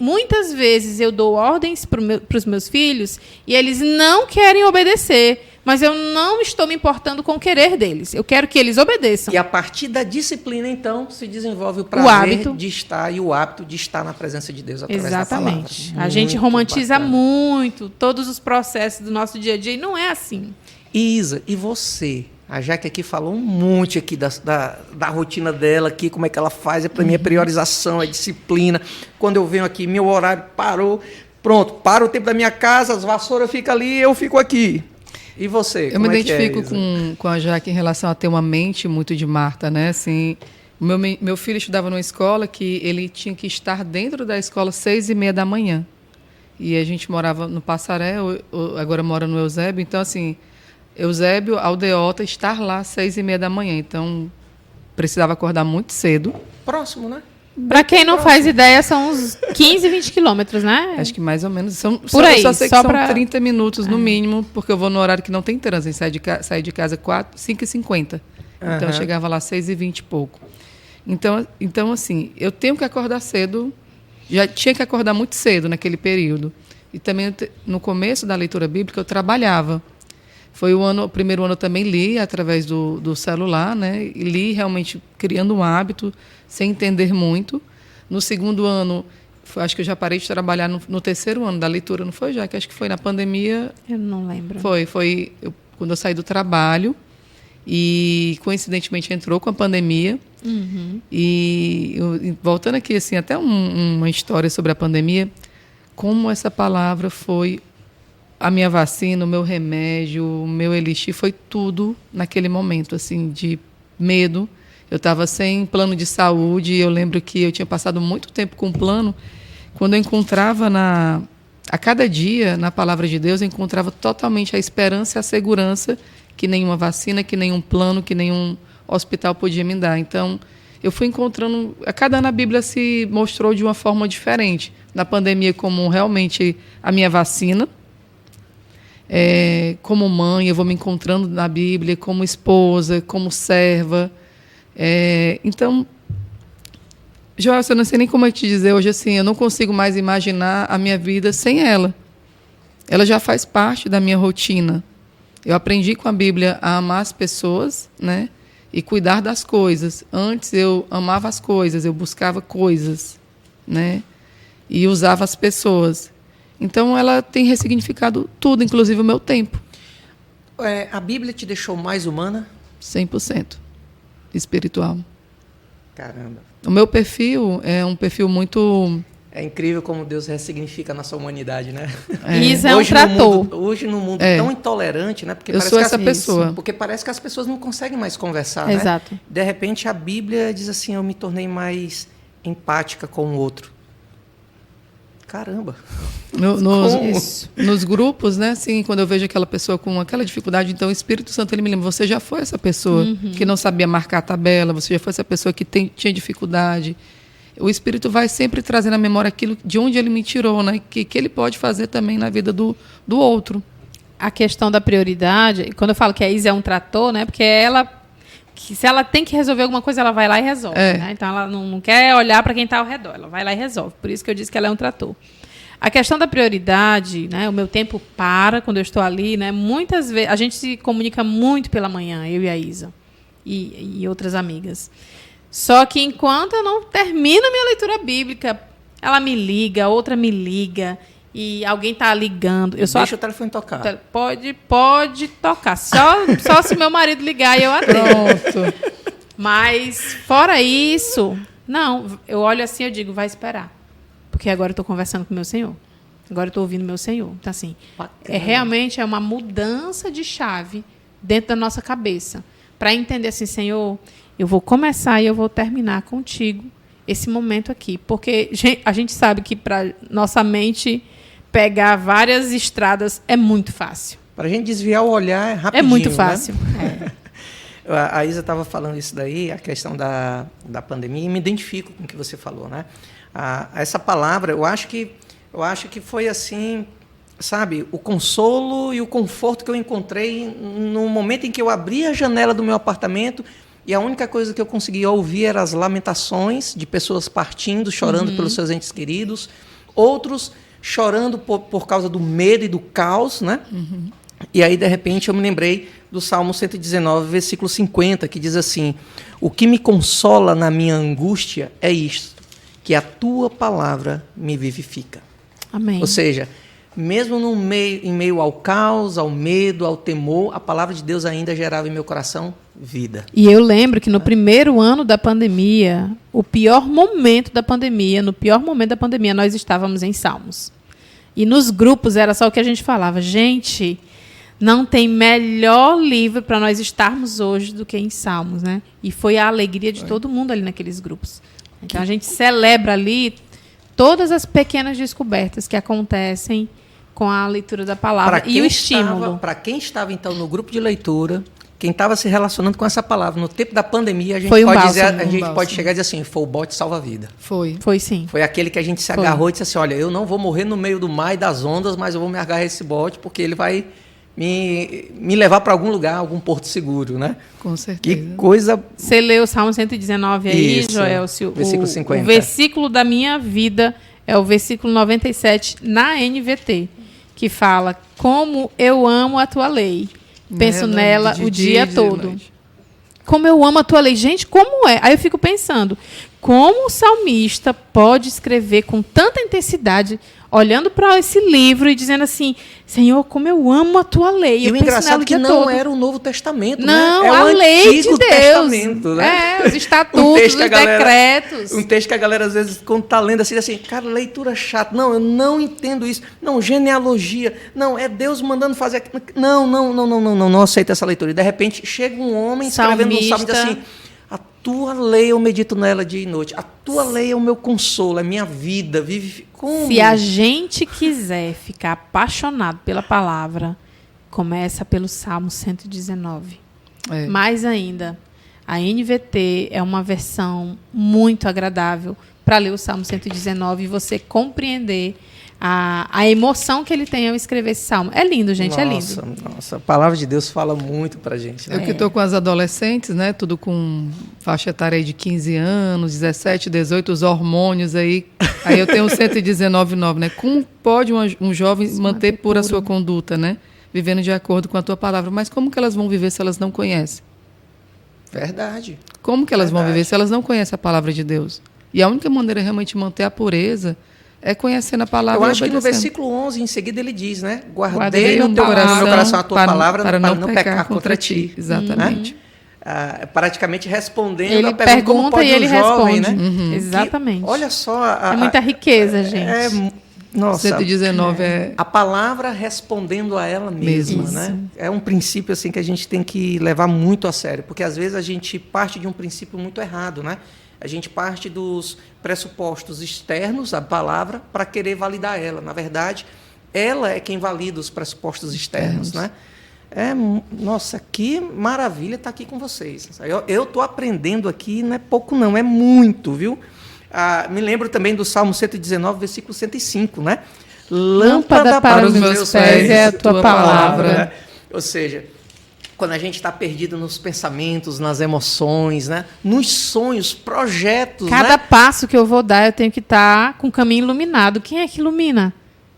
Muitas vezes eu dou ordens para os meus filhos e eles não querem obedecer. Mas eu não estou me importando com o querer deles. Eu quero que eles obedeçam. E a partir da disciplina, então, se desenvolve o prazer hábito de estar e o hábito de estar na presença de Deus através da palavra. Exatamente. A gente romantiza muito todos os processos do nosso dia a dia e não é assim. Isa, e você? A Jaque aqui falou um monte aqui da rotina dela, aqui, como é que ela faz. Para mim, é priorização, é disciplina. Quando eu venho aqui, meu horário parou. Pronto, para o tempo da minha casa, as vassouras ficam ali, eu fico aqui. E você? Eu me identifico com a Jaque em relação a ter uma mente muito de Marta, né? Assim, meu filho estudava numa escola que ele tinha que estar dentro da escola às 6h30 da manhã. E a gente morava no Passaré, agora mora no Eusébio. Então, assim, Eusébio, Aldeota, estar lá às 6h30 da manhã. Então, precisava acordar muito cedo. Próximo, né? Para quem não faz ideia, são uns 15, 20 quilômetros, né? Acho que mais ou menos. Por aí, eu só sei que só são pra... 30 minutos no mínimo, porque eu vou no horário que não tem trânsito. Saí de casa 5h50. Então, eu chegava lá às 6h20 e pouco. Então, assim, eu tenho que acordar cedo. Já tinha que acordar muito cedo naquele período. E também, no começo da leitura bíblica, eu trabalhava. Foi o primeiro ano eu também li através do celular, né? E li realmente criando um hábito, sem entender muito. No segundo ano, acho que eu já parei de trabalhar no terceiro ano da leitura, não foi, já? Que acho que foi na pandemia. Eu não lembro. Foi quando eu saí do trabalho e, coincidentemente, entrou com a pandemia. Uhum. E voltando aqui, assim, até uma história sobre a pandemia, como essa palavra foi a minha vacina, o meu remédio, o meu elixir, foi tudo naquele momento, assim, de medo. Eu estava sem plano de saúde, e eu lembro que eu tinha passado muito tempo com plano. Quando eu encontrava a cada dia, na palavra de Deus, eu encontrava totalmente a esperança e a segurança que nenhuma vacina, que nenhum plano, que nenhum hospital podia me dar. Então, eu fui encontrando... A cada ano a Bíblia se mostrou de uma forma diferente. Na pandemia, como realmente a minha vacina. Como mãe, eu vou me encontrando na Bíblia, como esposa, como serva. Então, Joel, eu não sei nem como é te dizer hoje, assim, eu não consigo mais imaginar a minha vida sem ela. Ela já faz parte da minha rotina. Eu aprendi com a Bíblia a amar as pessoas, né? E cuidar das coisas. Antes eu amava as coisas, eu buscava coisas, né? E usava as pessoas. Então, ela tem ressignificado tudo, inclusive o meu tempo. A Bíblia te deixou mais humana? 100%. Espiritual. Caramba. O meu perfil é um perfil muito... É incrível como Deus ressignifica a nossa humanidade, né? Isso é um trator. Hoje, no mundo tão intolerante, né? Porque eu sou essa pessoa. Porque parece que as pessoas não conseguem mais conversar, Exato. né? De repente, a Bíblia diz assim, eu me tornei mais empática com o outro. Caramba! Nos grupos, né? Assim, quando eu vejo aquela pessoa com aquela dificuldade, então o Espírito Santo ele me lembra, você já foi essa pessoa que não sabia marcar a tabela, você já foi essa pessoa que tinha dificuldade. O Espírito vai sempre trazendo à memória aquilo de onde ele me tirou, né? Que ele pode fazer também na vida do outro. A questão da prioridade, quando eu falo que a Isa é um trator, né? Porque se ela tem que resolver alguma coisa, ela vai lá e resolve. Né? Então, ela não quer olhar para quem está ao redor. Ela vai lá e resolve. Por isso que eu disse que ela é um trator. A questão da prioridade, né? O meu tempo para quando eu estou ali. Né? Muitas vezes, a gente se comunica muito pela manhã, eu e a Isa. E outras amigas. Só que enquanto eu não termino a minha leitura bíblica, ela me liga, outra me liga. E alguém está ligando. Deixa o telefone tocar. Pode tocar. Só se meu marido ligar e eu atendo. Pronto. Mas, fora isso, não. Eu olho assim e digo, vai esperar. Porque agora eu estou conversando com o meu Senhor. Agora eu estou ouvindo o meu Senhor. Então, assim, realmente é uma mudança de chave dentro da nossa cabeça. Para entender assim, Senhor, eu vou começar e eu vou terminar contigo esse momento aqui. Porque a gente sabe que para nossa mente... pegar várias estradas é muito fácil. Para a gente desviar o olhar é rapidinho. É muito fácil. Né? A Isa estava falando isso daí, a questão da pandemia, e me identifico com o que você falou, né? Essa palavra, eu acho que foi assim, sabe, o consolo e o conforto que eu encontrei no momento em que eu abri a janela do meu apartamento e a única coisa que eu conseguia ouvir eram as lamentações de pessoas partindo, chorando pelos seus entes queridos, outros chorando por causa do medo e do caos, né? E aí, de repente, eu me lembrei do Salmo 119, versículo 50, que diz assim: o que me consola na minha angústia é isto, que a tua palavra me vivifica. Amém. Ou seja, mesmo em meio ao caos, ao medo, ao temor, a palavra de Deus ainda gerava em meu coração vida. E eu lembro que no primeiro ano da pandemia, no pior momento da pandemia, nós estávamos em Salmos. E nos grupos era só o que a gente falava. Gente, não tem melhor livro para nós estarmos hoje do que em Salmos, né? E foi a alegria de todo mundo ali naqueles grupos. Então a gente celebra ali todas as pequenas descobertas que acontecem com a leitura da palavra e o estímulo. Para quem estava, então, no grupo de leitura, quem estava se relacionando com essa palavra no tempo da pandemia, a gente pode chegar e dizer assim: foi o bote salva-vida. Foi sim. Foi aquele que a gente se agarrou e disse assim: olha, eu não vou morrer no meio do mar e das ondas, mas eu vou me agarrar a esse bote porque ele vai me levar para algum lugar, algum porto seguro, né? Com certeza. Que coisa... Você leu o Salmo 119 aí, Isso, Joel? versículo 50. O versículo da minha vida é o versículo 97 na NVT, que fala: como eu amo a tua lei. Penso nela o dia todo. Como eu amo a tua lei. Gente, como é? Aí eu fico pensando, como o salmista pode escrever com tanta intensidade, olhando para esse livro e dizendo assim: Senhor, como eu amo a tua lei. E o engraçado é que não era o Novo Testamento, não, né? É a o lei Antigo de Deus. Testamento, né? Os estatutos, os decretos. Um texto que a galera, às vezes, quando está lendo assim, cara, leitura chata. Não, eu não entendo isso. Não, genealogia. Não, é Deus mandando fazer aquilo. Não aceita essa leitura. E, de repente, chega um homem escrevendo um salmo e diz assim: a tua lei eu medito nela dia e noite. A tua lei é o meu consolo, é minha vida. Como? Se a gente quiser ficar apaixonado pela palavra, começa pelo Salmo 119. Mais ainda, a NVT é uma versão muito agradável para ler o Salmo 119 e você compreender a emoção que ele tem ao escrever esse salmo. É lindo, gente, é lindo. Nossa, a palavra de Deus fala muito pra gente. Né? Eu que estou com as adolescentes, né? Tudo com faixa etária aí de 15 anos, 17, 18, os hormônios aí. Aí eu tenho o 119,9, né? Como pode um jovem manter pura a sua conduta, né? Vivendo de acordo com a tua palavra. Mas como que elas vão viver se elas não conhecem? Verdade. Como que elas vão viver se elas não conhecem a palavra de Deus? E a única maneira realmente de manter a pureza é conhecendo a palavra. Eu acho que no versículo 11, em seguida, ele diz, né? Guardei no meu coração a tua palavra para não pecar contra ti. Exatamente. Praticamente respondendo ele a pergunta como pode e ele jovem, responde. Né? Exatamente. Que, olha só... É muita riqueza, gente. Nossa, 119 a palavra respondendo a ela mesma, né? É um princípio assim que a gente tem que levar muito a sério, porque às vezes a gente parte de um princípio muito errado, né? A gente parte dos pressupostos externos, a palavra, para querer validar ela. Na verdade, ela é quem valida os pressupostos externos, né? Nossa, que maravilha estar aqui com vocês. Eu estou aprendendo aqui, não é pouco não, é muito, viu? Me lembro também do Salmo 119, versículo 105, né? Lâmpada para os meus pés é a tua palavra. Né? Ou seja, quando a gente está perdido nos pensamentos, nas emoções, né? Nos sonhos, projetos. Cada passo que eu vou dar, eu tenho que estar com o caminho iluminado. Quem é que ilumina?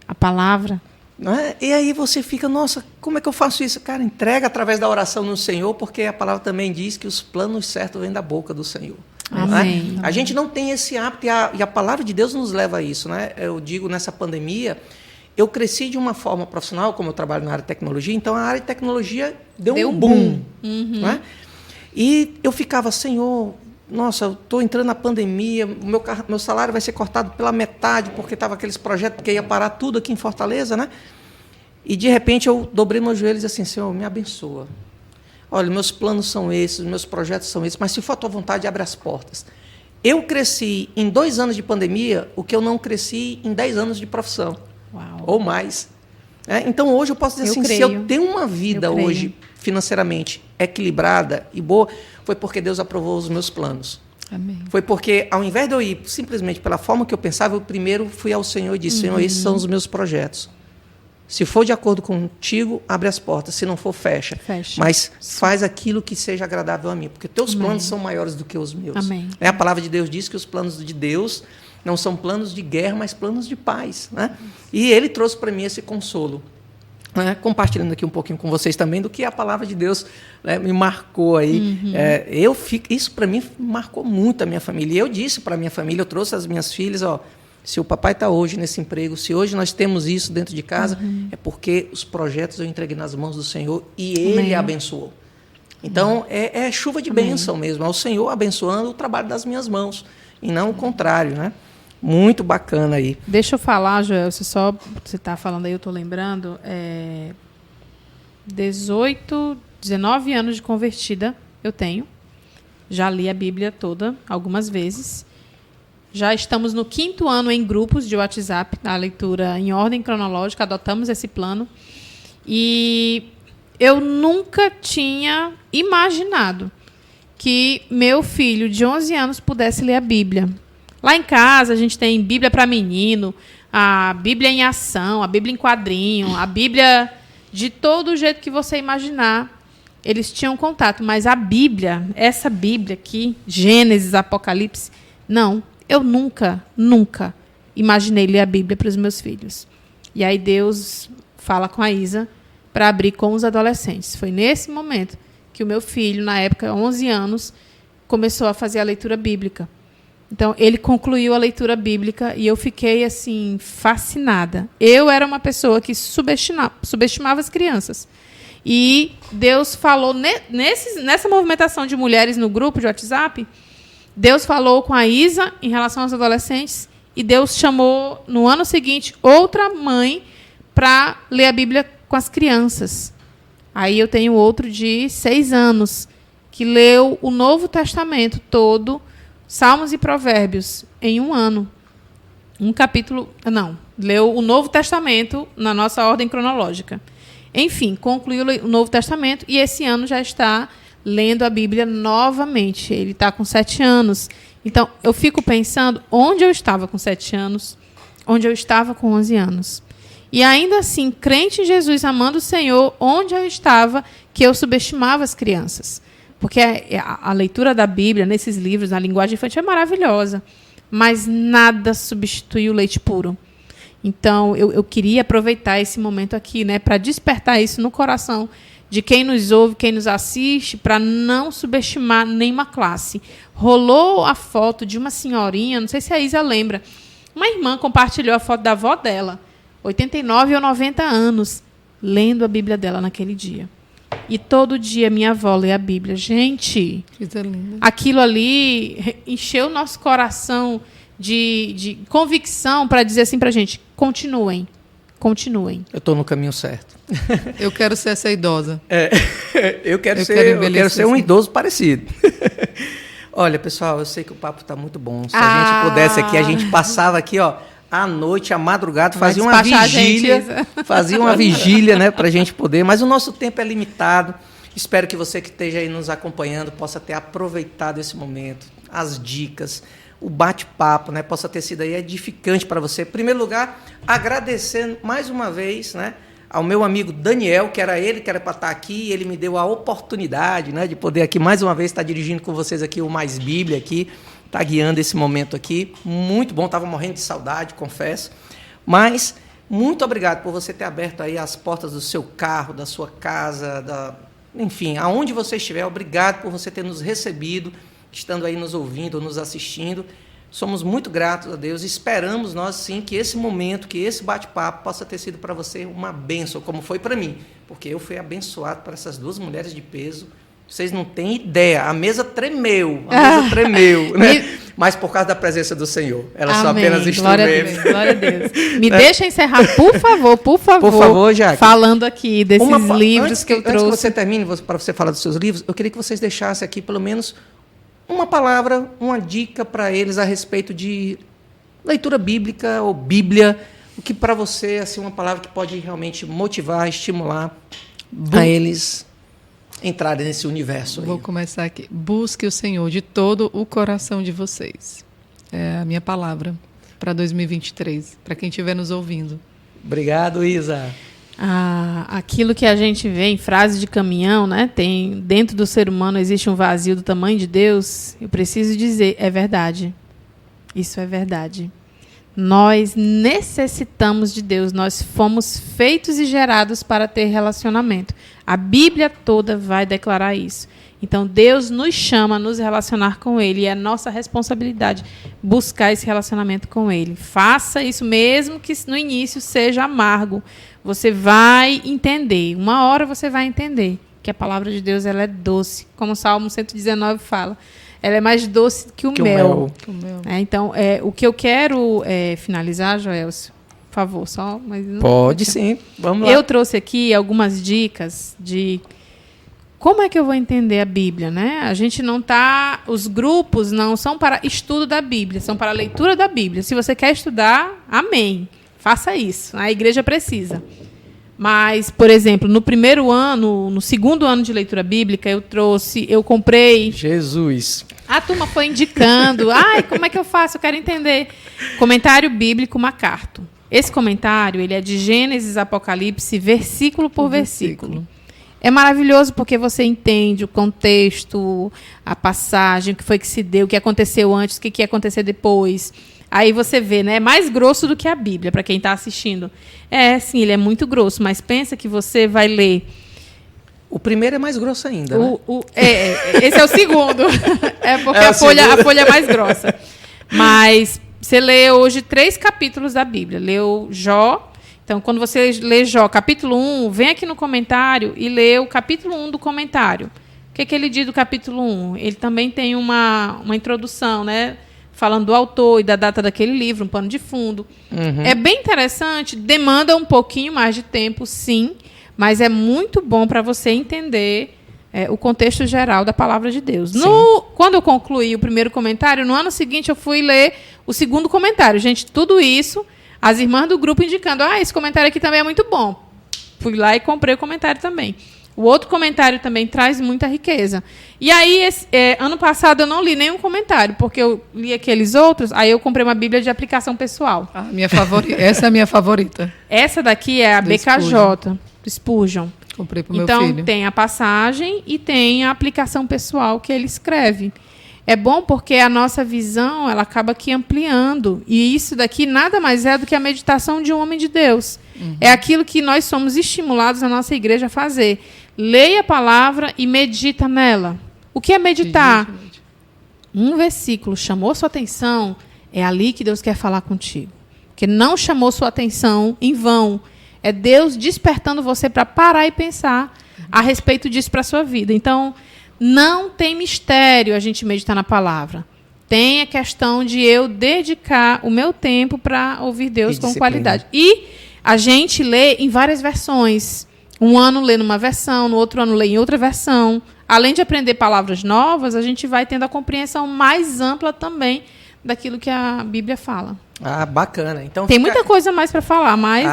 A palavra. Né? E aí você fica, nossa, como é que eu faço isso? Cara, entrega através da oração no Senhor, porque a palavra também diz que os planos certos vêm da boca do Senhor. Amém. Né? A gente não tem esse hábito, e a palavra de Deus nos leva a isso. Né? Eu digo, nessa pandemia, eu cresci de uma forma profissional, como eu trabalho na área de tecnologia, então a área de tecnologia deu um boom. Né? E eu ficava, Senhor, nossa, eu estou entrando na pandemia, meu salário vai ser cortado pela metade, porque estava aqueles projetos que ia parar tudo aqui em Fortaleza, né? E, de repente, eu dobrei meus joelhos e disse assim: Senhor, me abençoa. Olha, meus planos são esses, meus projetos são esses, mas se for a tua vontade, abre as portas. Eu cresci em 2 anos de pandemia o que eu não cresci em 10 anos de profissão. Uau. Ou mais. Então, hoje eu posso dizer assim, se eu tenho uma vida hoje financeiramente equilibrada e boa, foi porque Deus aprovou os meus planos. Amém. Foi porque, ao invés de eu ir simplesmente pela forma que eu pensava, eu primeiro fui ao Senhor e disse: Senhor, esses são os meus projetos. Se for de acordo contigo, abre as portas. Se não for, fecha. Mas faz aquilo que seja agradável a mim, porque teus planos são maiores do que os meus. Amém. A palavra de Deus diz que os planos de Deus não são planos de guerra, mas planos de paz. Né? E ele trouxe para mim esse consolo. Compartilhando aqui um pouquinho com vocês também do que a palavra de Deus, né, me marcou aí. Isso para mim marcou muito a minha família. E eu disse para a minha família, eu trouxe as minhas filhas, se o papai está hoje nesse emprego, se hoje nós temos isso dentro de casa, é porque os projetos eu entreguei nas mãos do Senhor e Ele abençoou. Então, é chuva de bênção mesmo, é o Senhor abençoando o trabalho das minhas mãos, e não o contrário, né? Muito bacana aí. Deixa eu falar, Joel, você está falando aí, eu estou lembrando, 19 anos de convertida eu tenho, já li a Bíblia toda algumas vezes. Já estamos no 5º ano em grupos de WhatsApp, na leitura em ordem cronológica, adotamos esse plano. E eu nunca tinha imaginado que meu filho de 11 anos pudesse ler a Bíblia. Lá em casa a gente tem Bíblia para menino, a Bíblia em ação, a Bíblia em quadrinho, a Bíblia de todo jeito que você imaginar. Eles tinham contato, mas a Bíblia, essa Bíblia aqui, Gênesis, Apocalipse, não. Eu nunca imaginei ler a Bíblia para os meus filhos. E aí Deus fala com a Isa para abrir com os adolescentes. Foi nesse momento que o meu filho, na época, 11 anos, começou a fazer a leitura bíblica. Então, ele concluiu a leitura bíblica e eu fiquei, assim, fascinada. Eu era uma pessoa que subestimava as crianças. E Deus falou, nessa movimentação de mulheres no grupo de WhatsApp, Deus falou com a Isa em relação aos adolescentes e Deus chamou, no ano seguinte, outra mãe para ler a Bíblia com as crianças. Aí eu tenho outro de 6 anos, que leu o Novo Testamento todo, Salmos e Provérbios, em um ano. Leu o Novo Testamento na nossa ordem cronológica. Enfim, concluiu o Novo Testamento e esse ano já está lendo a Bíblia novamente. Ele está com 7 anos. Então, eu fico pensando onde eu estava com 7 anos, onde eu estava com 11 anos. E ainda assim, crente em Jesus, amando o Senhor, onde eu estava, que eu subestimava as crianças. Porque a leitura da Bíblia, nesses livros, na linguagem infantil, é maravilhosa. Mas nada substitui o leite puro. Então, eu queria aproveitar esse momento aqui, né, para despertar isso no coração de quem nos ouve, quem nos assiste, para não subestimar nenhuma classe. Rolou a foto de uma senhorinha, não sei se a Isa lembra, uma irmã compartilhou a foto da avó dela, 89 ou 90 anos, lendo a Bíblia dela naquele dia. E todo dia minha avó lê a Bíblia. Gente, aquilo ali encheu o nosso coração de convicção para dizer assim para a gente, continuem. Eu estou no caminho certo. Eu quero ser essa idosa. Eu quero ser um idoso parecido. Olha, pessoal, eu sei que o papo está muito bom. Se a gente pudesse aqui, a gente passava aqui, à noite, à madrugada, fazia uma vigília, né, para a gente poder. Mas o nosso tempo é limitado. Espero que você que esteja aí nos acompanhando possa ter aproveitado esse momento, as dicas, o bate-papo, né, possa ter sido aí edificante para você. Em primeiro lugar, agradecendo mais uma vez, né, ao meu amigo Daniel, que era para estar aqui, ele me deu a oportunidade, né, de poder aqui mais uma vez estar dirigindo com vocês aqui o Mais Bíblia aqui, tá guiando esse momento aqui. Muito bom, estava morrendo de saudade, confesso. Mas muito obrigado por você ter aberto aí as portas do seu carro, da sua casa, enfim, aonde você estiver. Obrigado por você ter nos recebido, estando aí nos ouvindo, nos assistindo. Somos muito gratos a Deus e esperamos nós, sim, que esse momento, que esse bate-papo possa ter sido para você uma bênção, como foi para mim, porque eu fui abençoado por essas 2 mulheres de peso. Vocês não têm ideia, a mesa tremeu, né? Mas por causa da presença do Senhor. Elas são apenas instrumentos. Glória a Deus. Me deixa encerrar, por favor. Por favor, Jaque. Falando aqui desses livros que eu trouxe. Antes que você termine, para você falar dos seus livros, eu queria que vocês deixassem aqui pelo menos uma palavra, uma dica para eles a respeito de leitura bíblica ou Bíblia, o que para você assim, uma palavra que pode realmente motivar, estimular a eles entrarem nesse universo aí. Vou começar aqui. Busque o Senhor de todo o coração de vocês. É a minha palavra para 2023, para quem estiver nos ouvindo. Obrigado, Isa. aquilo que a gente vê em frase de caminhão, né? Tem dentro do ser humano existe um vazio do tamanho de Deus. Eu preciso dizer, é verdade. Isso é verdade. Nós necessitamos de Deus. Nós fomos feitos e gerados para ter relacionamento. A Bíblia toda vai declarar isso. Então, Deus nos chama a nos relacionar com Ele. E é nossa responsabilidade buscar esse relacionamento com Ele. Faça isso, mesmo que no início seja amargo. Você vai entender. Uma hora você vai entender que a palavra de Deus ela é doce. Como o Salmo 119 fala. Ela é mais doce que o mel. Então, o que eu quero finalizar, Joelcio, por favor, só... Mas não pode sim, vamos lá. Eu trouxe aqui algumas dicas de como é que eu vou entender a Bíblia, né? A gente não está... Os grupos não são para estudo da Bíblia, são para leitura da Bíblia. Se você quer estudar, amém. Faça isso. A igreja precisa. Mas, por exemplo, no primeiro ano, no segundo ano de leitura bíblica, eu comprei... Jesus! A turma foi indicando. Ai, como é que eu faço? Eu quero entender. Comentário bíblico MacArthur. Esse comentário, ele é de Gênesis, Apocalipse, versículo por versículo. É maravilhoso porque você entende o contexto, a passagem, o que foi que se deu, o que aconteceu antes, o que ia acontecer depois. Aí você vê, né? É mais grosso do que a Bíblia, para quem está assistindo. Sim, ele é muito grosso, mas pensa que você vai ler... O primeiro é mais grosso ainda, né? Esse é o segundo. É porque a folha é mais grossa. Mas você lê hoje 3 capítulos da Bíblia. Leu Jó. Então, quando você lê Jó, capítulo 1, vem aqui no comentário e lê o capítulo 1 do comentário. O que ele diz do capítulo 1? Ele também tem uma introdução, né? Falando do autor e da data daquele livro, um pano de fundo. Uhum. É bem interessante, demanda um pouquinho mais de tempo, sim, mas é muito bom para você entender o contexto geral da palavra de Deus. Quando eu concluí o primeiro comentário, no ano seguinte eu fui ler o segundo comentário. Gente, tudo isso, as irmãs do grupo indicando, esse comentário aqui também é muito bom. Fui lá e comprei o comentário também. O outro comentário também traz muita riqueza. E aí, ano passado, eu não li nenhum comentário, porque eu li aqueles outros, aí eu comprei uma Bíblia de aplicação pessoal. Essa é a minha favorita. Essa daqui é a BKJ, do Spurgeon. Comprei para o meu filho. Então, tem a passagem e tem a aplicação pessoal que ele escreve. É bom porque a nossa visão ela acaba aqui ampliando. E isso daqui nada mais é do que a meditação de um homem de Deus. Uhum. É aquilo que nós somos estimulados na nossa igreja a fazer. Leia a palavra e medita nela. O que é meditar? Um versículo chamou sua atenção, é ali que Deus quer falar contigo. Porque não chamou sua atenção em vão. É Deus despertando você para parar e pensar a respeito disso para a sua vida. Então, não tem mistério a gente meditar na palavra. Tem a questão de eu dedicar o meu tempo para ouvir Deus com qualidade. E a gente lê em várias versões. Um ano lê numa versão, no outro ano lê em outra versão. Além de aprender palavras novas, a gente vai tendo a compreensão mais ampla também daquilo que a Bíblia fala. Bacana. Então, tem muita coisa mais para falar, mas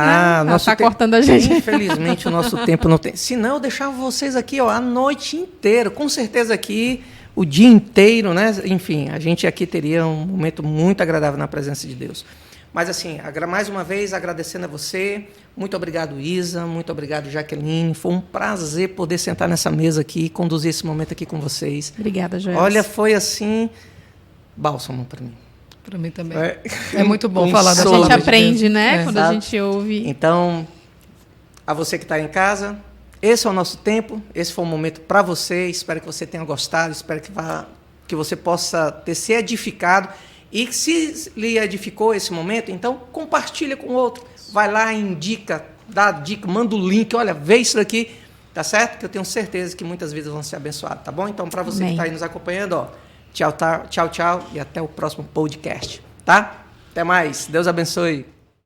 está cortando a gente. Infelizmente, o nosso tempo não tem. Senão, eu deixava vocês aqui a noite inteira. Com certeza aqui, o dia inteiro, né? Enfim, a gente aqui teria um momento muito agradável na presença de Deus. Mas, assim, mais uma vez, agradecendo a você. Muito obrigado, Isa. Muito obrigado, Jaqueline. Foi um prazer poder sentar nessa mesa aqui e conduzir esse momento aqui com vocês. Obrigada, Joelson. Olha, foi assim, bálsamo para mim. Para mim também. É muito bom falar da palavra. A gente aprende, de né? Quando a gente ouve. Então, a você que está em casa, esse é o nosso tempo. Esse foi um momento para você. Espero que você tenha gostado. Espero que você possa ter se edificado. E se lhe edificou esse momento, então compartilha com o outro. Vai lá, indica, dá dica, manda o link. Olha, vê isso daqui, tá certo? Que eu tenho certeza que muitas vidas vão ser abençoadas, tá bom? Então, para você que está aí nos acompanhando, tchau, tchau, tchau e até o próximo podcast, tá? Até mais. Deus abençoe.